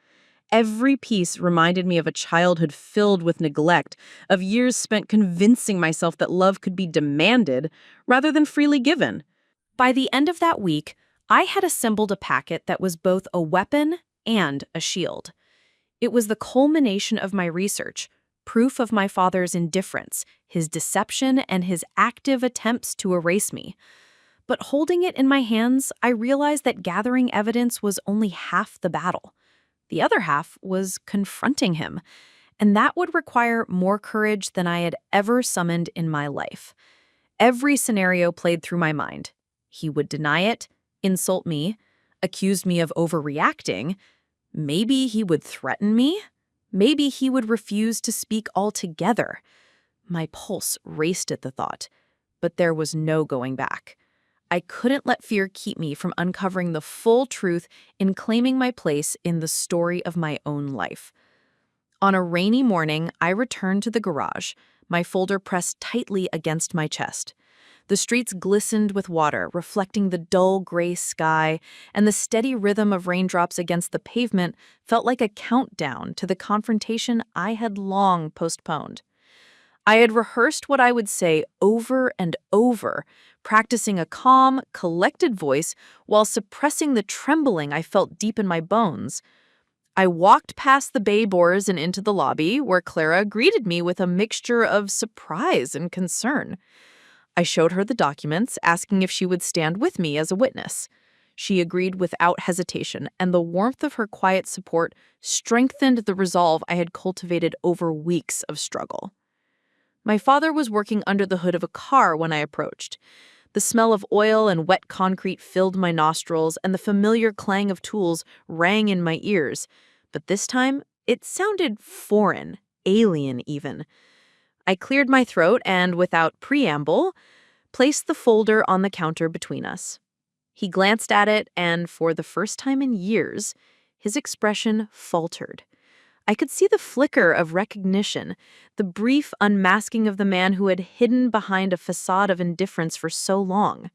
Every piece reminded me of a childhood filled with neglect, of years spent convincing myself that love could be demanded rather than freely given. By the end of that week, I had assembled a packet that was both a weapon and a shield. It was the culmination of my research, proof of my father's indifference, his deception, and his active attempts to erase me. But holding it in my hands, I realized that gathering evidence was only half the battle. The other half was confronting him, and that would require more courage than I had ever summoned in my life. Every scenario played through my mind. He would deny it, insult me, accuse me of overreacting. Maybe he would threaten me. Maybe he would refuse to speak altogether. My pulse raced at the thought, but there was no going back. I couldn't let fear keep me from uncovering the full truth and claiming my place in the story of my own life. On a rainy morning, I returned to the garage, my folder pressed tightly against my chest. The streets glistened with water, reflecting the dull gray sky, and the steady rhythm of raindrops against the pavement felt like a countdown to the confrontation I had long postponed. I had rehearsed what I would say over and over, practicing a calm, collected voice while suppressing the trembling I felt deep in my bones. I walked past the bay doors and into the lobby, where Clara greeted me with a mixture of surprise and concern. I showed her the documents, asking if she would stand with me as a witness. She agreed without hesitation, and the warmth of her quiet support strengthened the resolve I had cultivated over weeks of struggle. My father was working under the hood of a car when I approached. The smell of oil and wet concrete filled my nostrils, and the familiar clang of tools rang in my ears. But this time, it sounded foreign, alien even. I cleared my throat and, without preamble, placed the folder on the counter between us. He glanced at it, and for the first time in years, his expression faltered. I could see the flicker of recognition, the brief unmasking of the man who had hidden behind a facade of indifference for so long.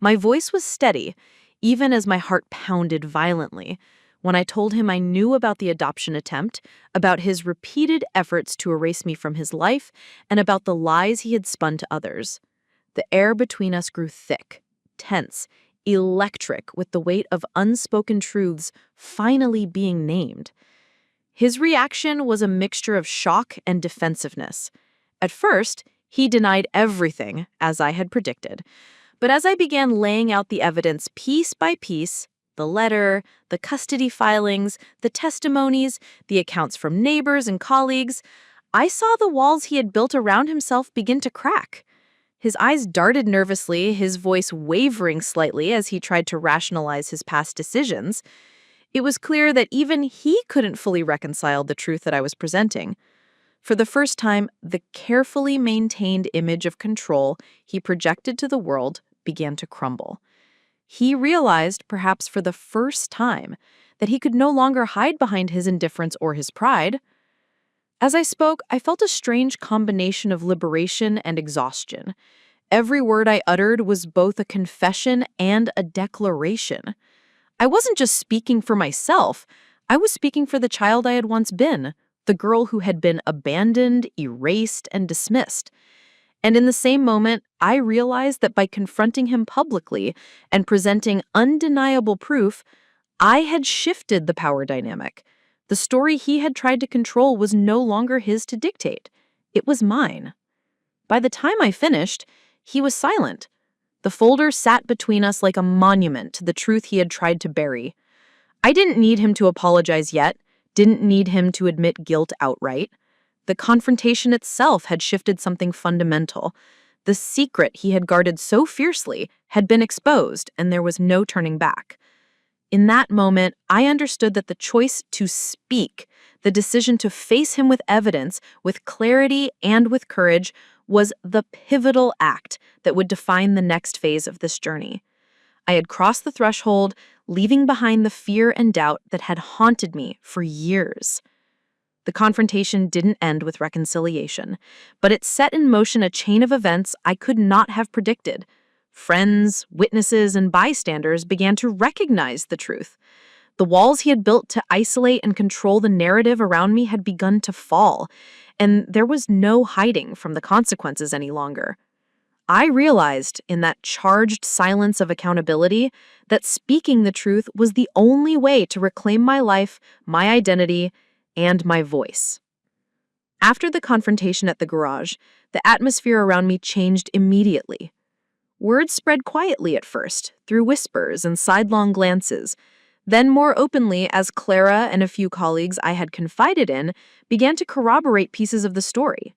My voice was steady, even as my heart pounded violently, when I told him I knew about the adoption attempt, about his repeated efforts to erase me from his life, and about the lies he had spun to others. The air between us grew thick, tense, electric with the weight of unspoken truths finally being named. His reaction was a mixture of shock and defensiveness. At first, he denied everything, as I had predicted. But as I began laying out the evidence piece by piece, the letter, the custody filings, the testimonies, the accounts from neighbors and colleagues, I saw the walls he had built around himself begin to crack. His eyes darted nervously, his voice wavering slightly as he tried to rationalize his past decisions. It was clear that even he couldn't fully reconcile the truth that I was presenting. For the first time, the carefully maintained image of control he projected to the world began to crumble. He realized, perhaps for the first time, that he could no longer hide behind his indifference or his pride. As I spoke, I felt a strange combination of liberation and exhaustion. Every word I uttered was both a confession and a declaration. I wasn't just speaking for myself, I was speaking for the child I had once been, the girl who had been abandoned, erased, and dismissed. And in the same moment, I realized that by confronting him publicly and presenting undeniable proof, I had shifted the power dynamic. The story he had tried to control was no longer his to dictate. It was mine. By the time I finished, he was silent. The folder sat between us like a monument to the truth he had tried to bury. I didn't need him to apologize yet, didn't need him to admit guilt outright. The confrontation itself had shifted something fundamental. The secret he had guarded so fiercely had been exposed, and there was no turning back. In that moment, I understood that the choice to speak, the decision to face him with evidence, with clarity and with courage, was the pivotal act that would define the next phase of this journey. I had crossed the threshold, leaving behind the fear and doubt that had haunted me for years. The The confrontation didn't end with reconciliation, but it set in motion a chain of events I could not have predicted. Friends, witnesses, and bystanders began to recognize the truth. The walls he had built to isolate and control the narrative around me had begun to fall, and there was no hiding from the consequences any longer. I realized, in that charged silence of accountability, that speaking the truth was the only way to reclaim my life, my identity, and my voice. After the confrontation at the garage, the atmosphere around me changed immediately. Words spread quietly at first, through whispers and sidelong glances, then more openly as Clara and a few colleagues I had confided in began to corroborate pieces of the story.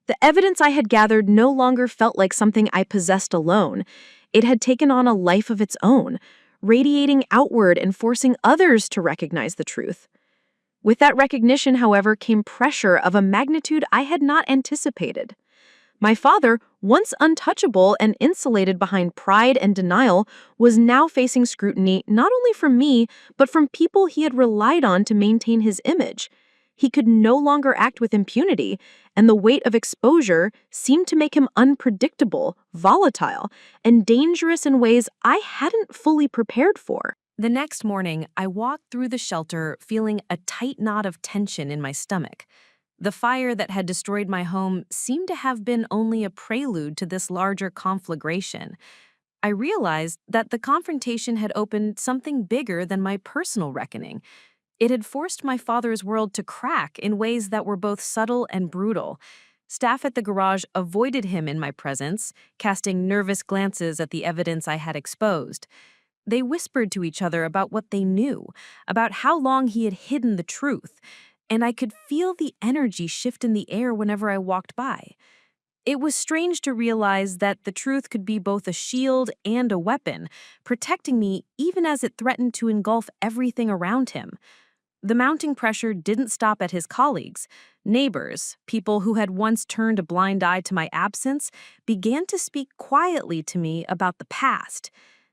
The evidence I had gathered no longer felt like something I possessed alone. It had taken on a life of its own, radiating outward and forcing others to recognize the truth. With that recognition, however, came pressure of a magnitude I had not anticipated. My father, once untouchable and insulated behind pride and denial, was now facing scrutiny not only from me, but from people he had relied on to maintain his image. He could no longer act with impunity, and the weight of exposure seemed to make him unpredictable, volatile, and dangerous in ways I hadn't fully prepared for. The next morning, I walked through the shelter feeling a tight knot of tension in my stomach. The fire that had destroyed my home seemed to have been only a prelude to this larger conflagration. I realized that the confrontation had opened something bigger than my personal reckoning. It had forced my father's world to crack in ways that were both subtle and brutal. Staff at the garage avoided him in my presence, casting nervous glances at the evidence I had exposed. They whispered to each other about what they knew, about how long he had hidden the truth, and I could feel the energy shift in the air whenever I walked by. It was strange to realize that the truth could be both a shield and a weapon, protecting me even as it threatened to engulf everything around him. The mounting pressure didn't stop at his colleagues. Neighbors, people who had once turned a blind eye to my absence, began to speak quietly to me about the past.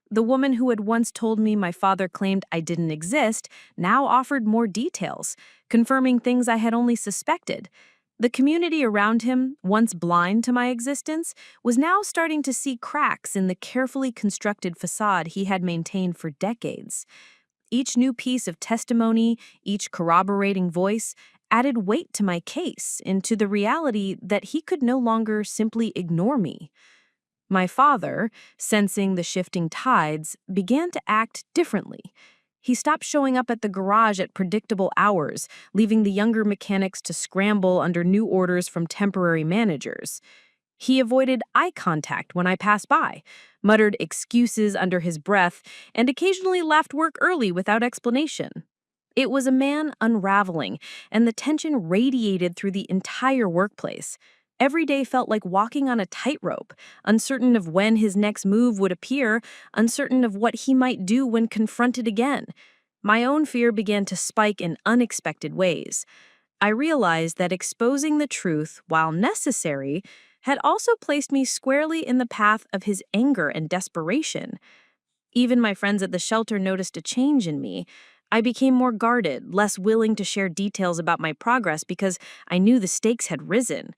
The woman who had once told me my father claimed I didn't exist now offered more details, confirming things I had only suspected. The community around him, once blind to my existence, was now starting to see cracks in the carefully constructed facade he had maintained for decades. Each new piece of testimony, each corroborating voice, added weight to my case and to the reality that he could no longer simply ignore me. My father, sensing the shifting tides, began to act differently. He stopped showing up at the garage at predictable hours, leaving the younger mechanics to scramble under new orders from temporary managers. He avoided eye contact when I passed by, muttered excuses under his breath, and occasionally left work early without explanation. It was a man unraveling, and the tension radiated through the entire workplace. Every day felt like walking on a tightrope, uncertain of when his next move would appear, uncertain of what he might do when confronted again. My own fear began to spike in unexpected ways. I realized that exposing the truth, while necessary, had also placed me squarely in the path of his anger and desperation. Even my friends at the shelter noticed a change in me. I became more guarded, less willing to share details about my progress because I knew the stakes had risen.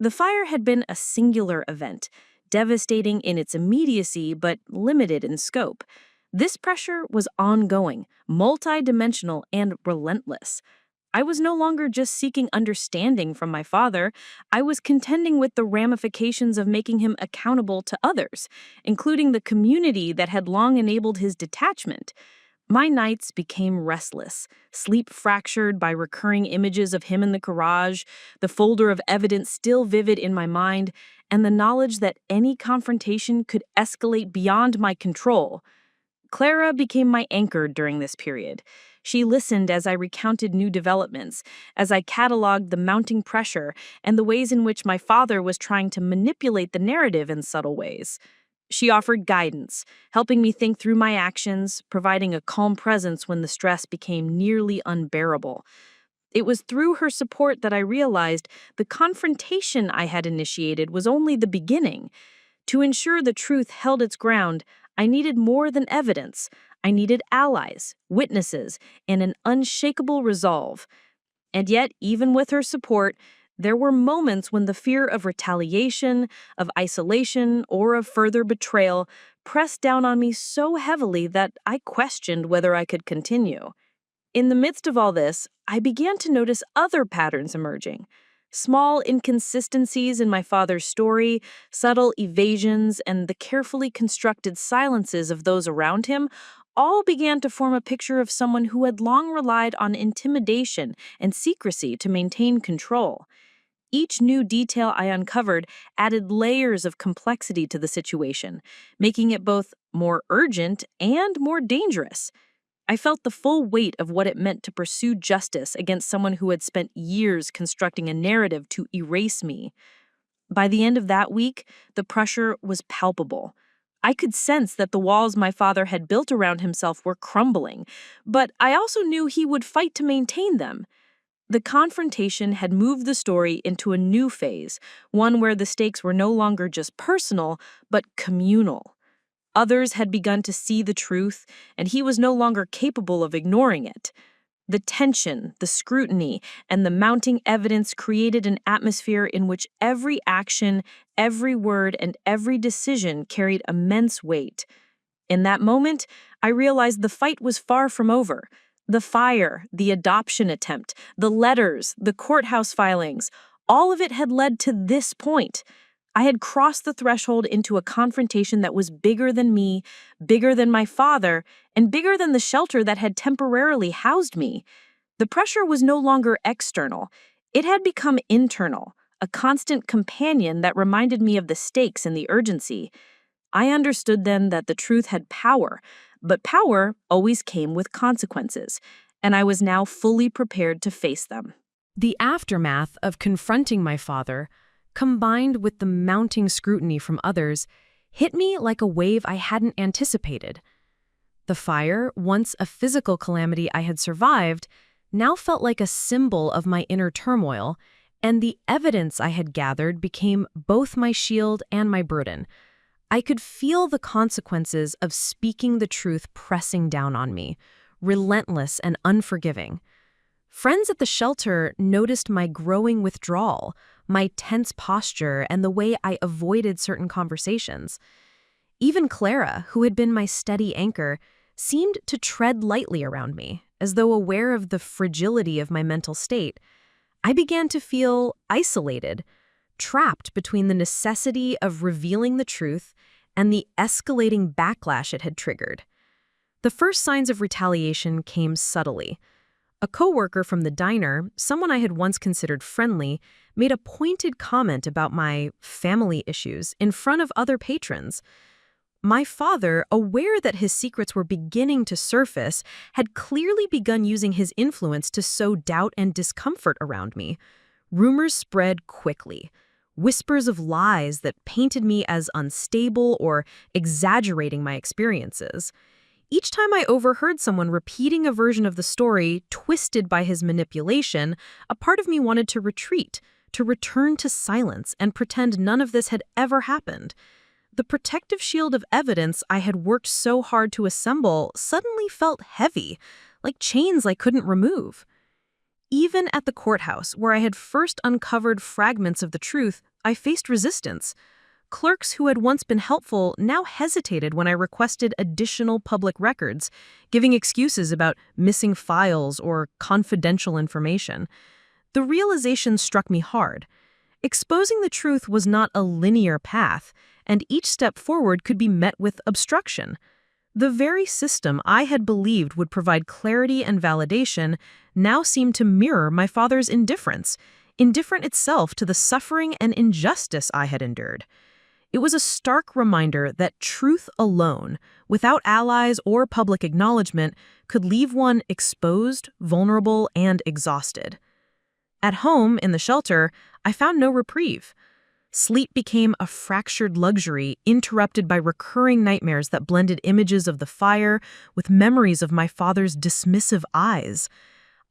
The fire had been a singular event, devastating in its immediacy but limited in scope. This pressure was ongoing, multidimensional, and relentless. I was no longer just seeking understanding from my father. I was contending with the ramifications of making him accountable to others, including the community that had long enabled his detachment. My nights became restless, sleep fractured by recurring images of him in the garage, the folder of evidence still vivid in my mind, and the knowledge that any confrontation could escalate beyond my control. Clara became my anchor during this period. She listened as I recounted new developments, as I cataloged the mounting pressure and the ways in which my father was trying to manipulate the narrative in subtle ways. She offered guidance, helping me think through my actions, providing a calm presence when the stress became nearly unbearable. It was through her support that I realized the confrontation I had initiated was only the beginning. To ensure the truth held its ground, I needed more than evidence. I needed allies, witnesses, and an unshakable resolve. And yet, even with her support, there were moments when the fear of retaliation, of isolation, or of further betrayal pressed down on me so heavily that I questioned whether I could continue. In the midst of all this, I began to notice other patterns emerging. Small inconsistencies in my father's story, subtle evasions, and the carefully constructed silences of those around him all began to form a picture of someone who had long relied on intimidation and secrecy to maintain control. Each new detail I uncovered added layers of complexity to the situation, making it both more urgent and more dangerous. I felt the full weight of what it meant to pursue justice against someone who had spent years constructing a narrative to erase me. By the end of that week, the pressure was palpable. I could sense that the walls my father had built around himself were crumbling, but I also knew he would fight to maintain them. The confrontation had moved the story into a new phase, one where the stakes were no longer just personal, but communal. Others had begun to see the truth, and he was no longer capable of ignoring it. The tension, the scrutiny, and the mounting evidence created an atmosphere in which every action, every word, and every decision carried immense weight. In that moment, I realized the fight was far from over. The fire, the adoption attempt, the letters, the courthouse filings, all of it had led to this point. I had crossed the threshold into a confrontation that was bigger than me, bigger than my father, and bigger than the shelter that had temporarily housed me. The pressure was no longer external. It had become internal, a constant companion that reminded me of the stakes and the urgency. I understood then that the truth had power, but power always came with consequences, and I was now fully prepared to face them. The aftermath of confronting my father, combined with the mounting scrutiny from others, hit me like a wave I hadn't anticipated. The fire, once a physical calamity I had survived, now felt like a symbol of my inner turmoil, and the evidence I had gathered became both my shield and my burden. I could feel the consequences of speaking the truth pressing down on me, relentless and unforgiving. Friends at the shelter noticed my growing withdrawal, my tense posture, and the way I avoided certain conversations. Even Clara, who had been my steady anchor, seemed to tread lightly around me, as though aware of the fragility of my mental state. I began to feel isolated, trapped between the necessity of revealing the truth and the escalating backlash it had triggered. The first signs of retaliation came subtly. A coworker from the diner, someone I had once considered friendly, made a pointed comment about my family issues in front of other patrons. My father, aware that his secrets were beginning to surface, had clearly begun using his influence to sow doubt and discomfort around me. Rumors spread quickly. Whispers of lies that painted me as unstable or exaggerating my experiences. Each time I overheard someone repeating a version of the story twisted by his manipulation, a part of me wanted to retreat, to return to silence and pretend none of this had ever happened. The protective shield of evidence I had worked so hard to assemble suddenly felt heavy, like chains I couldn't remove. Even at the courthouse, where I had first uncovered fragments of the truth, I faced resistance. Clerks who had once been helpful now hesitated when I requested additional public records, giving excuses about missing files or confidential information. The realization struck me hard. Exposing the truth was not a linear path, and each step forward could be met with obstruction. The very system I had believed would provide clarity and validation now seemed to mirror my father's indifference itself to the suffering and injustice I had endured. It was a stark reminder that truth alone, without allies or public acknowledgement, could leave one exposed, vulnerable, and exhausted. At home, in the shelter, I found no reprieve. Sleep became a fractured luxury, interrupted by recurring nightmares that blended images of the fire with memories of my father's dismissive eyes.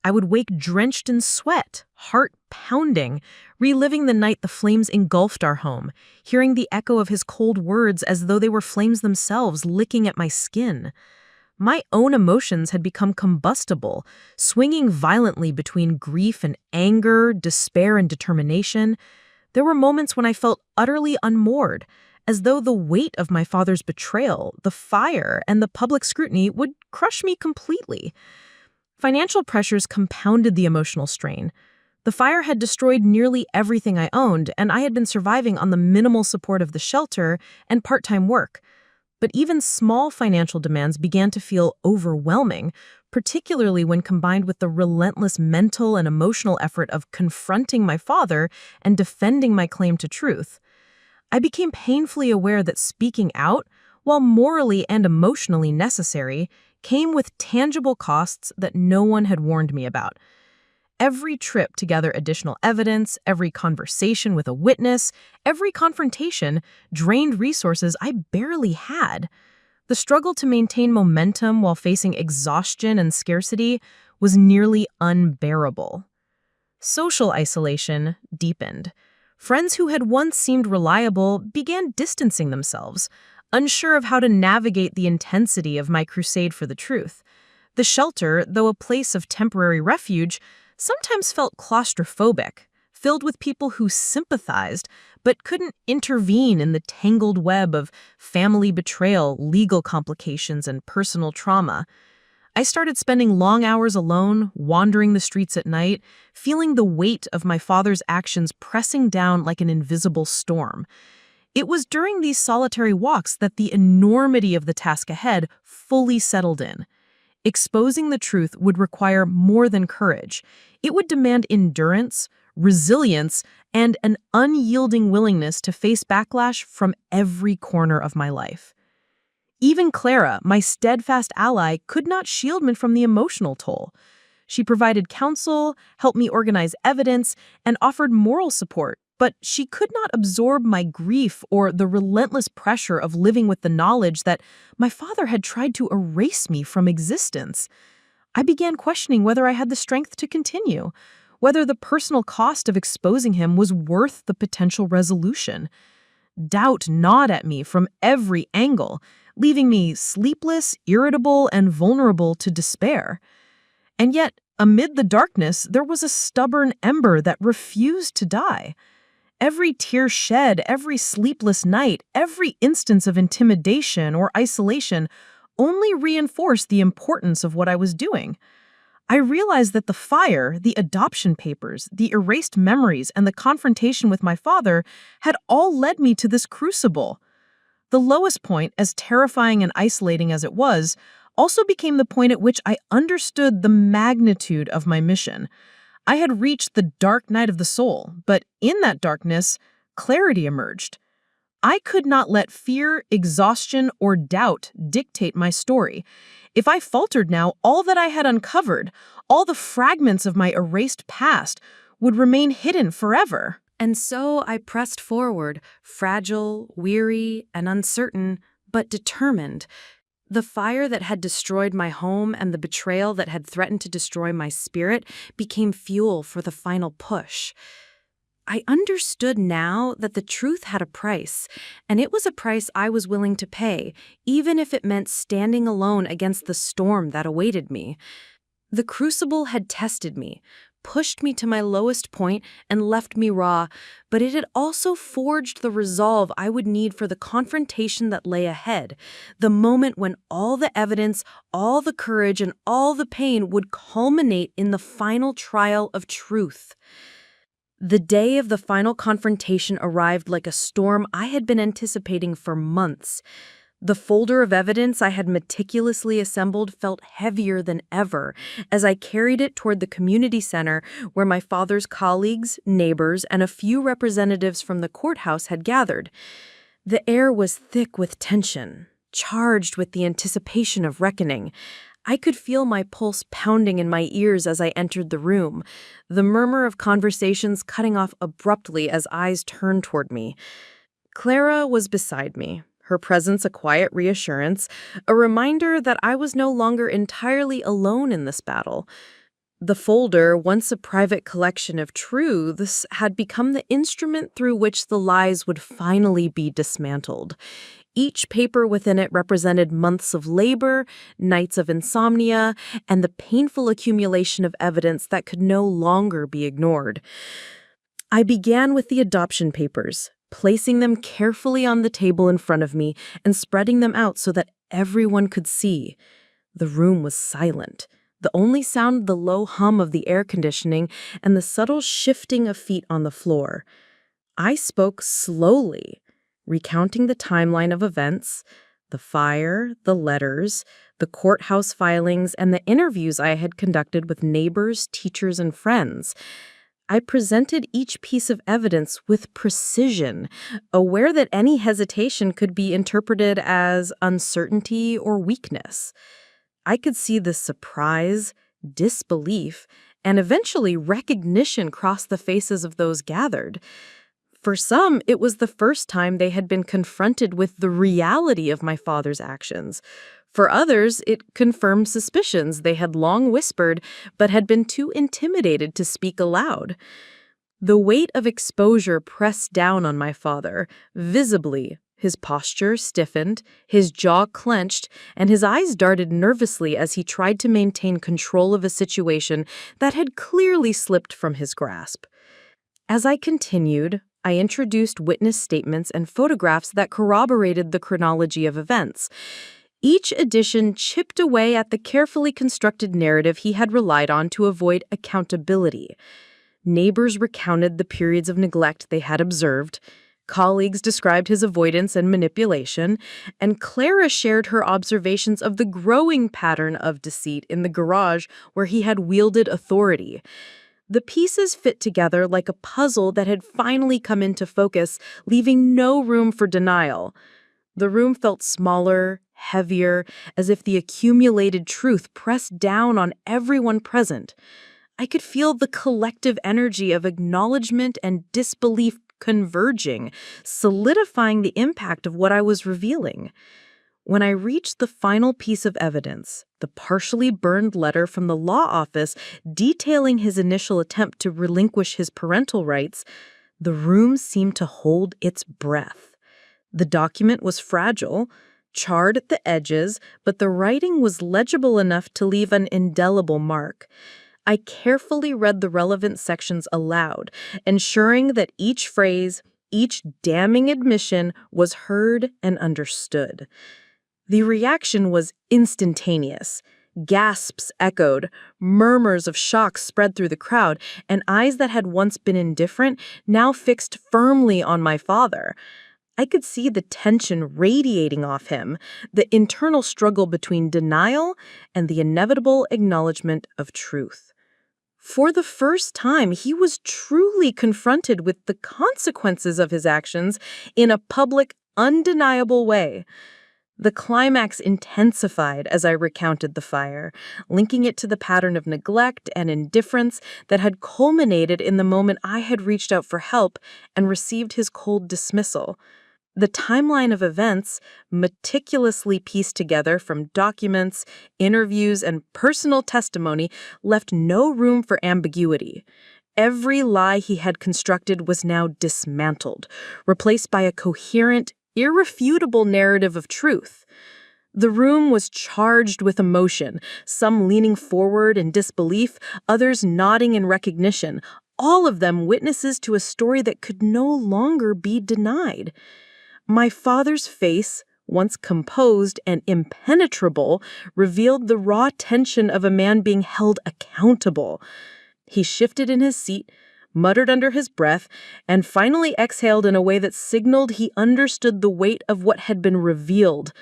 I would wake drenched in sweat, heart pounding, reliving the night the flames engulfed our home, hearing the echo of his cold words as though they were flames themselves licking at my skin. My own emotions had become combustible, swinging violently between grief and anger, despair and determination. There were moments when I felt utterly unmoored, as though the weight of my father's betrayal, the fire, and the public scrutiny would crush me completely. Financial pressures compounded the emotional strain. The fire had destroyed nearly everything I owned, and I had been surviving on the minimal support of the shelter and part-time work. But even small financial demands began to feel overwhelming, particularly when combined with the relentless mental and emotional effort of confronting my father and defending my claim to truth. I became painfully aware that speaking out, while morally and emotionally necessary, came with tangible costs that no one had warned me about. Every trip to gather additional evidence, every conversation with a witness, every confrontation drained resources I barely had. The struggle to maintain momentum while facing exhaustion and scarcity was nearly unbearable. Social isolation deepened. Friends who had once seemed reliable began distancing themselves, unsure of how to navigate the intensity of my crusade for the truth. The shelter, though a place of temporary refuge, sometimes felt claustrophobic, filled with people who sympathized but couldn't intervene in the tangled web of family betrayal, legal complications, and personal trauma. I started spending long hours alone, wandering the streets at night, feeling the weight of my father's actions pressing down like an invisible storm. It was during these solitary walks that the enormity of the task ahead fully settled in. Exposing the truth would require more than courage. It would demand endurance, resilience, and an unyielding willingness to face backlash from every corner of my life. Even Clara, my steadfast ally, could not shield me from the emotional toll. She provided counsel, helped me organize evidence, and offered moral support, but she could not absorb my grief or the relentless pressure of living with the knowledge that my father had tried to erase me from existence. I began questioning whether I had the strength to continue, whether the personal cost of exposing him was worth the potential resolution. Doubt gnawed at me from every angle, leaving me sleepless, irritable, and vulnerable to despair. And yet, amid the darkness, there was a stubborn ember that refused to die. Every tear shed, every sleepless night, every instance of intimidation or isolation only reinforced the importance of what I was doing. I realized that the fire, the adoption papers, the erased memories, and the confrontation with my father had all led me to this crucible. The lowest point, as terrifying and isolating as it was, also became the point at which I understood the magnitude of my mission. I had reached the dark night of the soul, but in that darkness, clarity emerged. I could not let fear, exhaustion, or doubt dictate my story. If I faltered now, all that I had uncovered, all the fragments of my erased past, would remain hidden forever. And so I pressed forward, fragile, weary, and uncertain, but determined. The fire that had destroyed my home and the betrayal that had threatened to destroy my spirit became fuel for the final push. I understood now that the truth had a price, and it was a price I was willing to pay, even if it meant standing alone against the storm that awaited me. The crucible had tested me, pushed me to my lowest point, and left me raw, but it had also forged the resolve I would need for the confrontation that lay ahead, the moment when all the evidence, all the courage, and all the pain would culminate in the final trial of truth. The day of the final confrontation arrived like a storm I had been anticipating for months. The folder of evidence I had meticulously assembled felt heavier than ever as I carried it toward the community center where my father's colleagues, neighbors, and a few representatives from the courthouse had gathered. The air was thick with tension, charged with the anticipation of reckoning. I could feel my pulse pounding in my ears as I entered the room, the murmur of conversations cutting off abruptly as eyes turned toward me. Clara was beside me, her presence a quiet reassurance, a reminder that I was no longer entirely alone in this battle. The folder, once a private collection of truths, had become the instrument through which the lies would finally be dismantled. Each paper within it represented months of labor, nights of insomnia, and the painful accumulation of evidence that could no longer be ignored. I began with the adoption papers, placing them carefully on the table in front of me and spreading them out so that everyone could see. The room was silent. The only sound the low hum of the air conditioning and the subtle shifting of feet on the floor. I spoke slowly, recounting the timeline of events, the fire, the letters, the courthouse filings, and the interviews I had conducted with neighbors, teachers, and friends. I presented each piece of evidence with precision, aware that any hesitation could be interpreted as uncertainty or weakness. I could see the surprise, disbelief, and eventually recognition cross the faces of those gathered. For some, it was the first time they had been confronted with the reality of my father's actions. For others, it confirmed suspicions they had long whispered but had been too intimidated to speak aloud. The weight of exposure pressed down on my father, visibly. His posture stiffened, his jaw clenched, and his eyes darted nervously as he tried to maintain control of a situation that had clearly slipped from his grasp. As I continued, I introduced witness statements and photographs that corroborated the chronology of events. Each addition chipped away at the carefully constructed narrative he had relied on to avoid accountability. Neighbors recounted the periods of neglect they had observed. Colleagues described his avoidance and manipulation, and Clara shared her observations of the growing pattern of deceit in the garage where he had wielded authority. The pieces fit together like a puzzle that had finally come into focus, leaving no room for denial. The room felt smaller, heavier, as if the accumulated truth pressed down on everyone present. I could feel the collective energy of acknowledgement and disbelief converging, solidifying the impact of what I was revealing. When I reached the final piece of evidence, the partially burned letter from the law office detailing his initial attempt to relinquish his parental rights, the room seemed to hold its breath. The document was fragile, charred at the edges, but the writing was legible enough to leave an indelible mark. I carefully read the relevant sections aloud, ensuring that each phrase, each damning admission was heard and understood. The reaction was instantaneous. Gasps echoed, murmurs of shock spread through the crowd, and eyes that had once been indifferent now fixed firmly on my father. I could see the tension radiating off him, the internal struggle between denial and the inevitable acknowledgement of truth. For the first time, he was truly confronted with the consequences of his actions in a public, undeniable way. The climax intensified as I recounted the fire, linking it to the pattern of neglect and indifference that had culminated in the moment I had reached out for help and received his cold dismissal. The timeline of events, meticulously pieced together from documents, interviews, and personal testimony, left no room for ambiguity. Every lie he had constructed was now dismantled, replaced by a coherent, irrefutable narrative of truth. The room was charged with emotion, some leaning forward in disbelief, others nodding in recognition, all of them witnesses to a story that could no longer be denied. My father's face, once composed and impenetrable, revealed the raw tension of a man being held accountable. He shifted in his seat, muttered under his breath, and finally exhaled in a way that signaled he understood the weight of what had been revealed.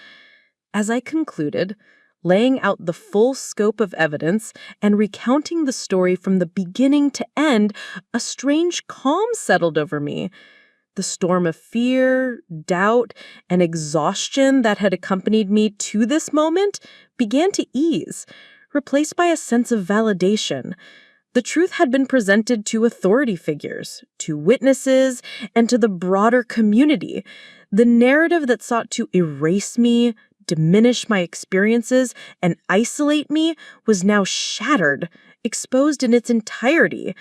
As I concluded, laying out the full scope of evidence and recounting the story from the beginning to end, a strange calm settled over me. The storm of fear, doubt, and exhaustion that had accompanied me to this moment began to ease, replaced by a sense of validation. The truth had been presented to authority figures, to witnesses, and to the broader community. The narrative that sought to erase me, diminish my experiences, and isolate me was now shattered, exposed in its entirety.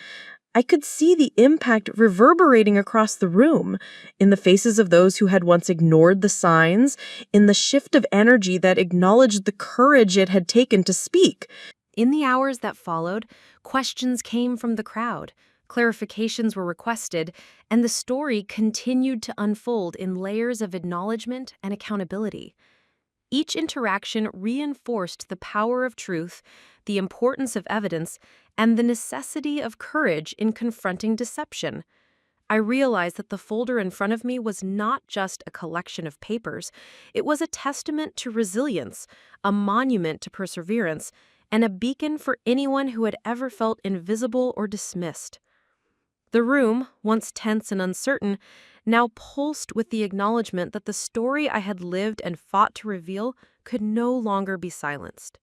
I could see the impact reverberating across the room, in the faces of those who had once ignored the signs, in the shift of energy that acknowledged the courage it had taken to speak. In the hours that followed, questions came from the crowd, clarifications were requested, and the story continued to unfold in layers of acknowledgement and accountability. Each interaction reinforced the power of truth, the importance of evidence, and the necessity of courage in confronting deception. I realized that the folder in front of me was not just a collection of papers. It was a testament to resilience, a monument to perseverance, and a beacon for anyone who had ever felt invisible or dismissed. The room, once tense and uncertain, now pulsed with the acknowledgement that the story I had lived and fought to reveal could no longer be silenced.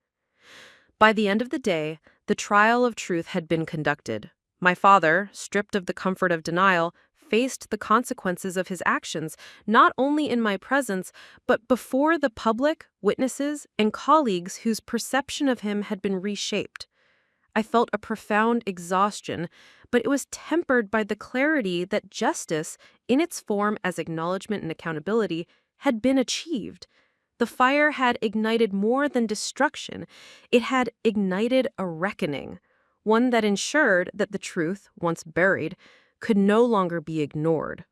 By the end of the day, the trial of truth had been conducted. My father, stripped of the comfort of denial, faced the consequences of his actions, not only in my presence, but before the public, witnesses, and colleagues whose perception of him had been reshaped. I felt a profound exhaustion, but it was tempered by the clarity that justice, in its form as acknowledgement and accountability, had been achieved. The fire had ignited more than destruction. It had ignited a reckoning, one that ensured that the truth, once buried, could no longer be ignored.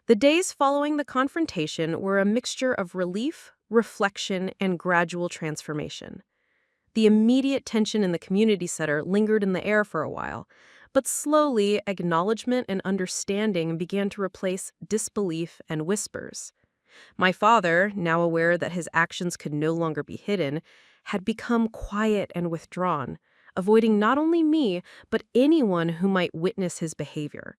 The days following the confrontation were a mixture of relief, reflection, and gradual transformation. The immediate tension in the community center lingered in the air for a while, but slowly acknowledgement and understanding began to replace disbelief and whispers. My father, now aware that his actions could no longer be hidden, had become quiet and withdrawn, avoiding not only me, but anyone who might witness his behavior.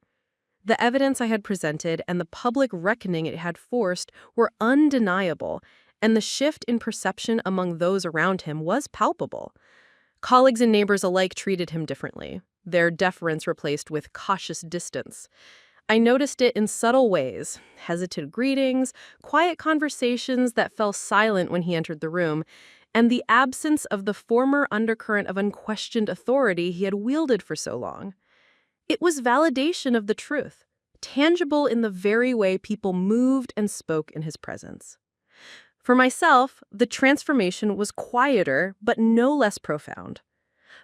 The evidence I had presented and the public reckoning it had forced were undeniable, and the shift in perception among those around him was palpable. Colleagues and neighbors alike treated him differently, their deference replaced with cautious distance. I noticed it in subtle ways: hesitant greetings, quiet conversations that fell silent when he entered the room, and the absence of the former undercurrent of unquestioned authority he had wielded for so long. It was validation of the truth, tangible in the very way people moved and spoke in his presence. For myself, the transformation was quieter, but no less profound.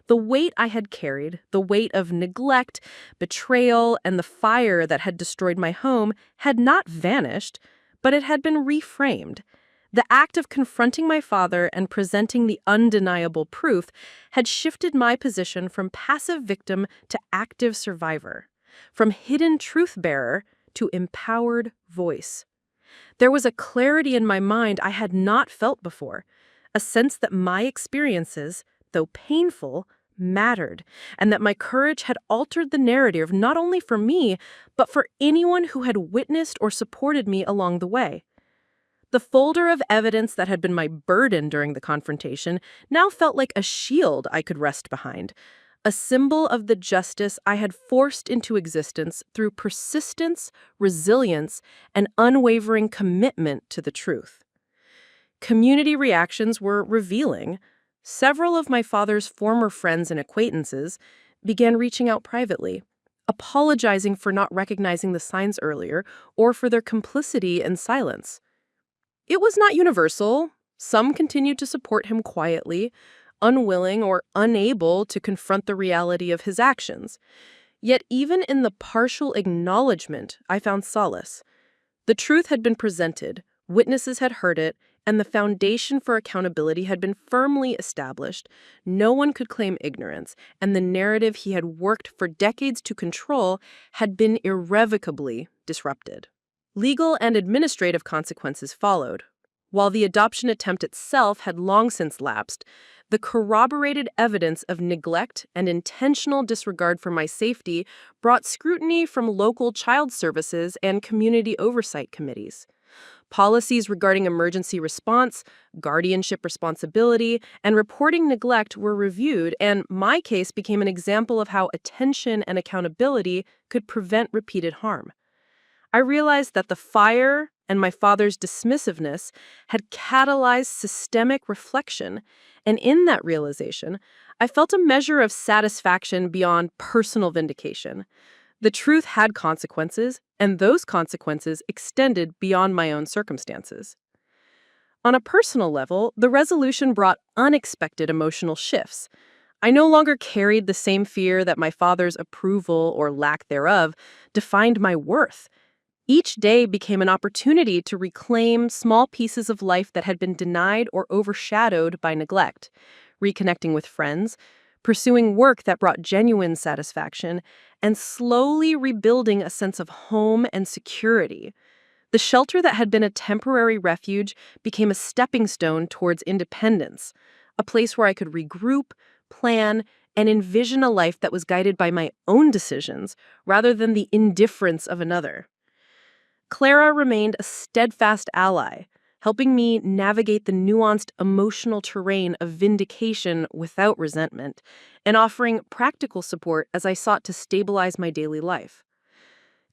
The weight I had carried, the weight of neglect, betrayal, and the fire that had destroyed my home, had not vanished, but it had been reframed. The act of confronting my father and presenting the undeniable proof had shifted my position from passive victim to active survivor, from hidden truth bearer to empowered voice. There was a clarity in my mind I had not felt before, a sense that my experiences, though painful, mattered, and that my courage had altered the narrative not only for me, but for anyone who had witnessed or supported me along the way. The folder of evidence that had been my burden during the confrontation now felt like a shield I could rest behind, a symbol of the justice I had forced into existence through persistence, resilience, and unwavering commitment to the truth. Community reactions were revealing. Several of my father's former friends and acquaintances began reaching out privately, apologizing for not recognizing the signs earlier or for their complicity in silence. It was not universal. Some continued to support him quietly, unwilling or unable to confront the reality of his actions. Yet even in the partial acknowledgement, I found solace. The truth had been presented, witnesses had heard it, and the foundation for accountability had been firmly established. No one could claim ignorance, and the narrative he had worked for decades to control had been irrevocably disrupted. Legal and administrative consequences followed. While the adoption attempt itself had long since lapsed, the corroborated evidence of neglect and intentional disregard for my safety brought scrutiny from local child services and community oversight committees. Policies regarding emergency response, guardianship responsibility, and reporting neglect were reviewed, and my case became an example of how attention and accountability could prevent repeated harm. I realized that the fire and my father's dismissiveness had catalyzed systemic reflection, and in that realization, I felt a measure of satisfaction beyond personal vindication. The truth had consequences, and those consequences extended beyond my own circumstances. On a personal level, the resolution brought unexpected emotional shifts. I no longer carried the same fear that my father's approval or lack thereof defined my worth. Each day became an opportunity to reclaim small pieces of life that had been denied or overshadowed by neglect, reconnecting with friends, pursuing work that brought genuine satisfaction, and slowly rebuilding a sense of home and security. The shelter that had been a temporary refuge became a stepping stone towards independence, a place where I could regroup, plan, and envision a life that was guided by my own decisions rather than the indifference of another. Clara remained a steadfast ally, helping me navigate the nuanced emotional terrain of vindication without resentment, and offering practical support as I sought to stabilize my daily life.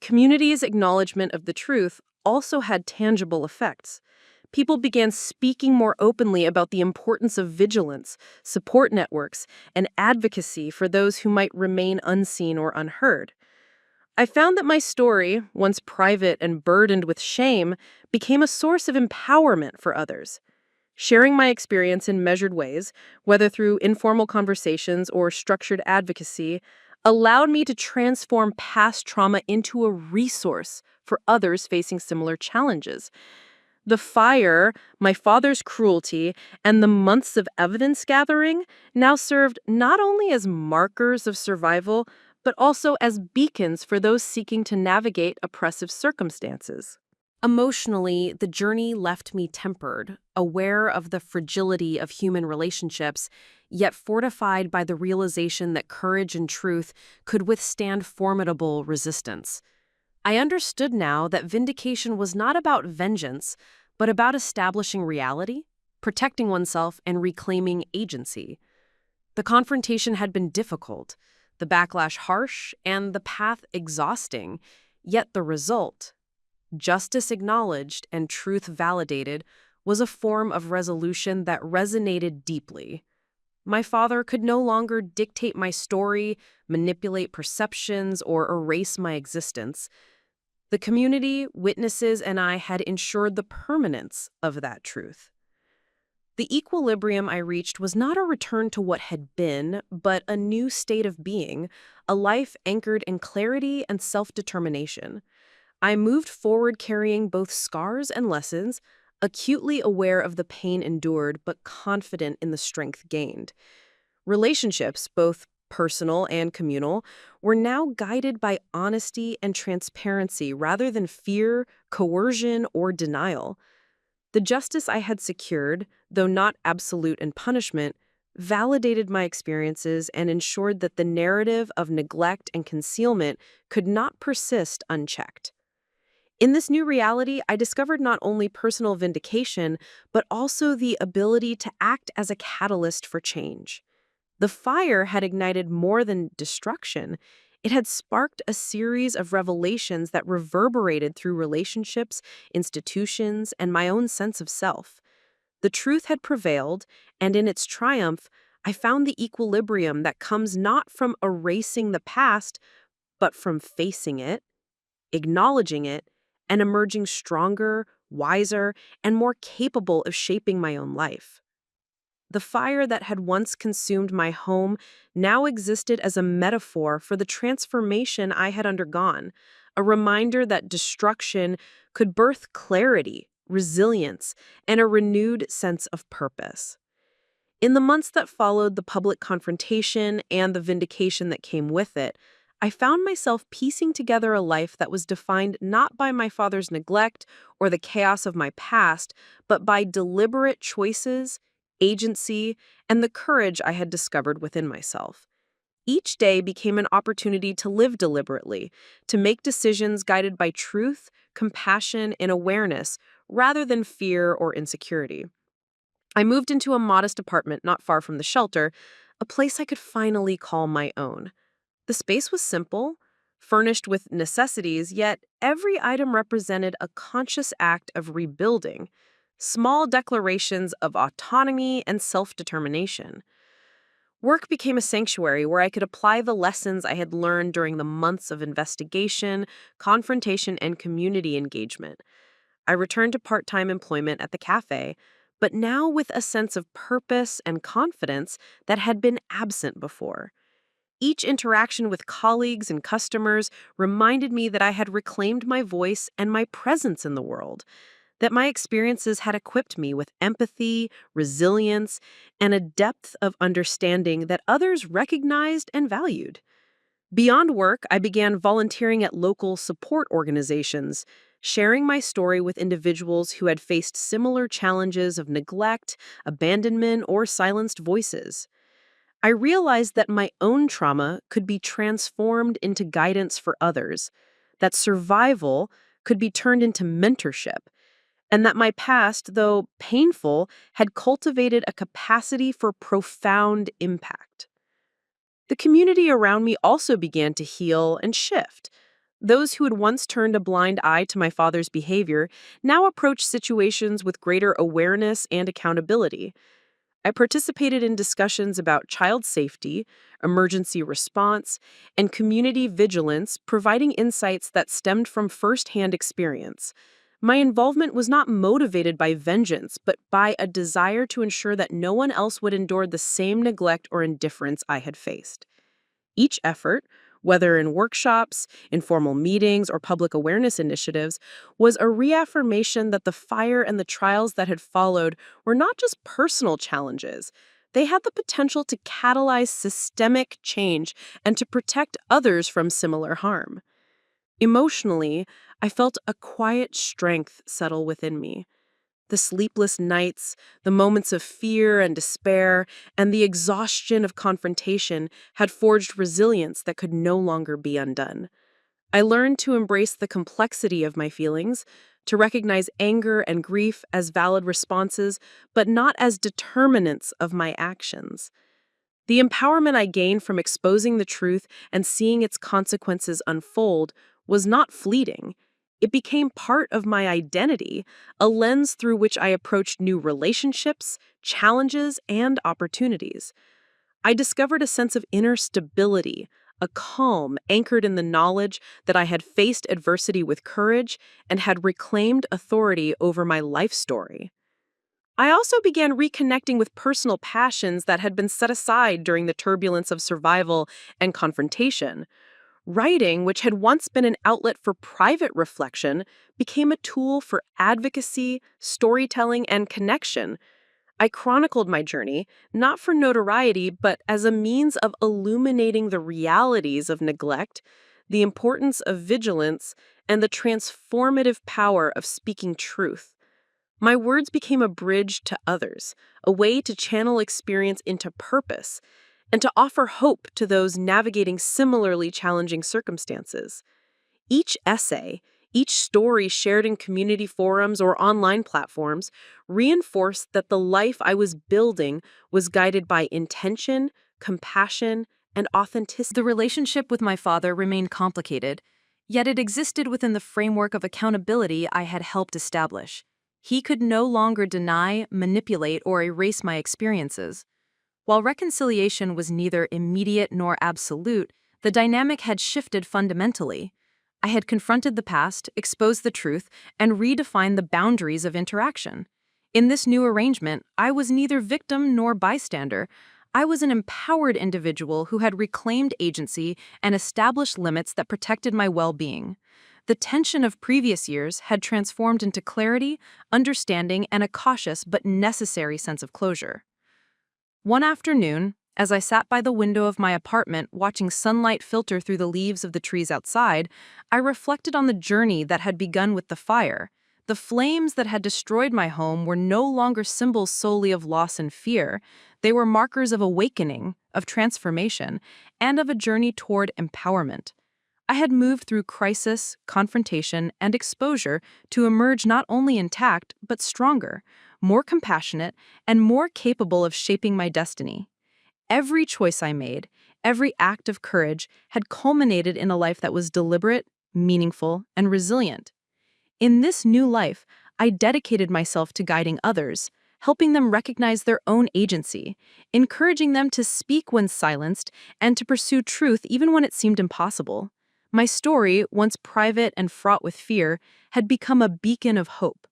Community's acknowledgement of the truth also had tangible effects. People began speaking more openly about the importance of vigilance, support networks, and advocacy for those who might remain unseen or unheard. I found that my story, once private and burdened with shame, became a source of empowerment for others. Sharing my experience in measured ways, whether through informal conversations or structured advocacy, allowed me to transform past trauma into a resource for others facing similar challenges. The fire, my father's cruelty, and the months of evidence gathering now served not only as markers of survival, but also as beacons for those seeking to navigate oppressive circumstances. Emotionally, the journey left me tempered, aware of the fragility of human relationships, yet fortified by the realization that courage and truth could withstand formidable resistance. I understood now that vindication was not about vengeance, but about establishing reality, protecting oneself, and reclaiming agency. The confrontation had been difficult, the backlash harsh, and the path exhausting, yet the result, justice acknowledged and truth validated, was a form of resolution that resonated deeply. My father could no longer dictate my story, manipulate perceptions, or erase my existence. The community, witnesses, and I had ensured the permanence of that truth. The equilibrium I reached was not a return to what had been, but a new state of being, a life anchored in clarity and self-determination. I moved forward carrying both scars and lessons, acutely aware of the pain endured, but confident in the strength gained. Relationships, both personal and communal, were now guided by honesty and transparency rather than fear, coercion, or denial. The justice I had secured, though not absolute in punishment, validated my experiences and ensured that the narrative of neglect and concealment could not persist unchecked. In this new reality, I discovered not only personal vindication, but also the ability to act as a catalyst for change. The fire had ignited more than destruction. It had sparked a series of revelations that reverberated through relationships, institutions, and my own sense of self. The truth had prevailed, and in its triumph, I found the equilibrium that comes not from erasing the past, but from facing it, acknowledging it, and emerging stronger, wiser, and more capable of shaping my own life. The fire that had once consumed my home now existed as a metaphor for the transformation I had undergone, a reminder that destruction could birth clarity, resilience, and a renewed sense of purpose. In the months that followed the public confrontation and the vindication that came with it, I found myself piecing together a life that was defined not by my father's neglect or the chaos of my past, but by deliberate choices, agency, and the courage I had discovered within myself. Each day became an opportunity to live deliberately, to make decisions guided by truth, compassion, and awareness, rather than fear or insecurity. I moved into a modest apartment not far from the shelter, a place I could finally call my own. The space was simple, furnished with necessities, yet every item represented a conscious act of rebuilding, small declarations of autonomy and self-determination. Work became a sanctuary where I could apply the lessons I had learned during the months of investigation, confrontation, and community engagement. I returned to part-time employment at the cafe, but now with a sense of purpose and confidence that had been absent before. Each interaction with colleagues and customers reminded me that I had reclaimed my voice and my presence in the world, that my experiences had equipped me with empathy, resilience, and a depth of understanding that others recognized and valued. Beyond work, I began volunteering at local support organizations, sharing my story with individuals who had faced similar challenges of neglect, abandonment, or silenced voices. I realized that my own trauma could be transformed into guidance for others, that survival could be turned into mentorship, and that my past, though painful, had cultivated a capacity for profound impact. The community around me also began to heal and shift. Those who had once turned a blind eye to my father's behavior now approached situations with greater awareness and accountability. I participated in discussions about child safety, emergency response, and community vigilance, providing insights that stemmed from firsthand experience. My involvement was not motivated by vengeance, but by a desire to ensure that no one else would endure the same neglect or indifference I had faced. Each effort, whether in workshops, informal meetings, or public awareness initiatives, was a reaffirmation that the fire and the trials that had followed were not just personal challenges. They had the potential to catalyze systemic change and to protect others from similar harm. Emotionally, I felt a quiet strength settle within me. The sleepless nights, the moments of fear and despair, and the exhaustion of confrontation had forged resilience that could no longer be undone. I learned to embrace the complexity of my feelings, to recognize anger and grief as valid responses, but not as determinants of my actions. The empowerment I gained from exposing the truth and seeing its consequences unfold was not fleeting. It became part of my identity, a lens through which I approached new relationships, challenges, and opportunities. I discovered a sense of inner stability, a calm anchored in the knowledge that I had faced adversity with courage and had reclaimed authority over my life story. I also began reconnecting with personal passions that had been set aside during the turbulence of survival and confrontation. Writing, which had once been an outlet for private reflection, became a tool for advocacy, storytelling, and connection. I chronicled my journey, not for notoriety, but as a means of illuminating the realities of neglect, the importance of vigilance, and the transformative power of speaking truth. My words became a bridge to others, a way to channel experience into purpose, and to offer hope to those navigating similarly challenging circumstances. Each essay, each story shared in community forums or online platforms reinforced that the life I was building was guided by intention, compassion, and authenticity. The relationship with my father remained complicated, yet it existed within the framework of accountability I had helped establish. He could no longer deny, manipulate, or erase my experiences. While reconciliation was neither immediate nor absolute, the dynamic had shifted fundamentally. I had confronted the past, exposed the truth, and redefined the boundaries of interaction. In this new arrangement, I was neither victim nor bystander. I was an empowered individual who had reclaimed agency and established limits that protected my well-being. The tension of previous years had transformed into clarity, understanding, and a cautious but necessary sense of closure. One afternoon, as I sat by the window of my apartment watching sunlight filter through the leaves of the trees outside, I reflected on the journey that had begun with the fire. The flames that had destroyed my home were no longer symbols solely of loss and fear. They were markers of awakening, of transformation, and of a journey toward empowerment. I had moved through crisis, confrontation, and exposure to emerge not only intact, but stronger, more compassionate, and more capable of shaping my destiny. Every choice I made, every act of courage, had culminated in a life that was deliberate, meaningful, and resilient. In this new life, I dedicated myself to guiding others, helping them recognize their own agency, encouraging them to speak when silenced and to pursue truth even when it seemed impossible. My story, once private and fraught with fear, had become a beacon of hope.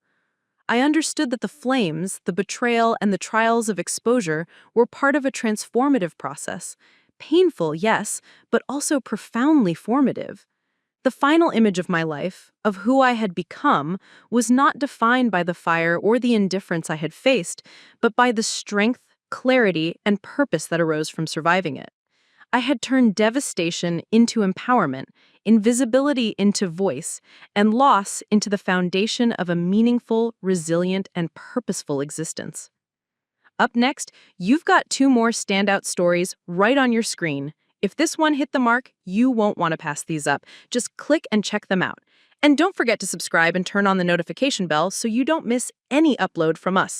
I understood that the flames, the betrayal, and the trials of exposure were part of a transformative process. Painful, yes, but also profoundly formative. The final image of my life, of who I had become, was not defined by the fire or the indifference I had faced, but by the strength, clarity, and purpose that arose from surviving it. I had turned devastation into empowerment, invisibility into voice, and loss into the foundation of a meaningful, resilient, and purposeful existence. Up next, you've got two more standout stories right on your screen. If this one hit the mark, you won't want to pass these up. Just click and check them out. And don't forget to subscribe and turn on the notification bell so you don't miss any upload from us.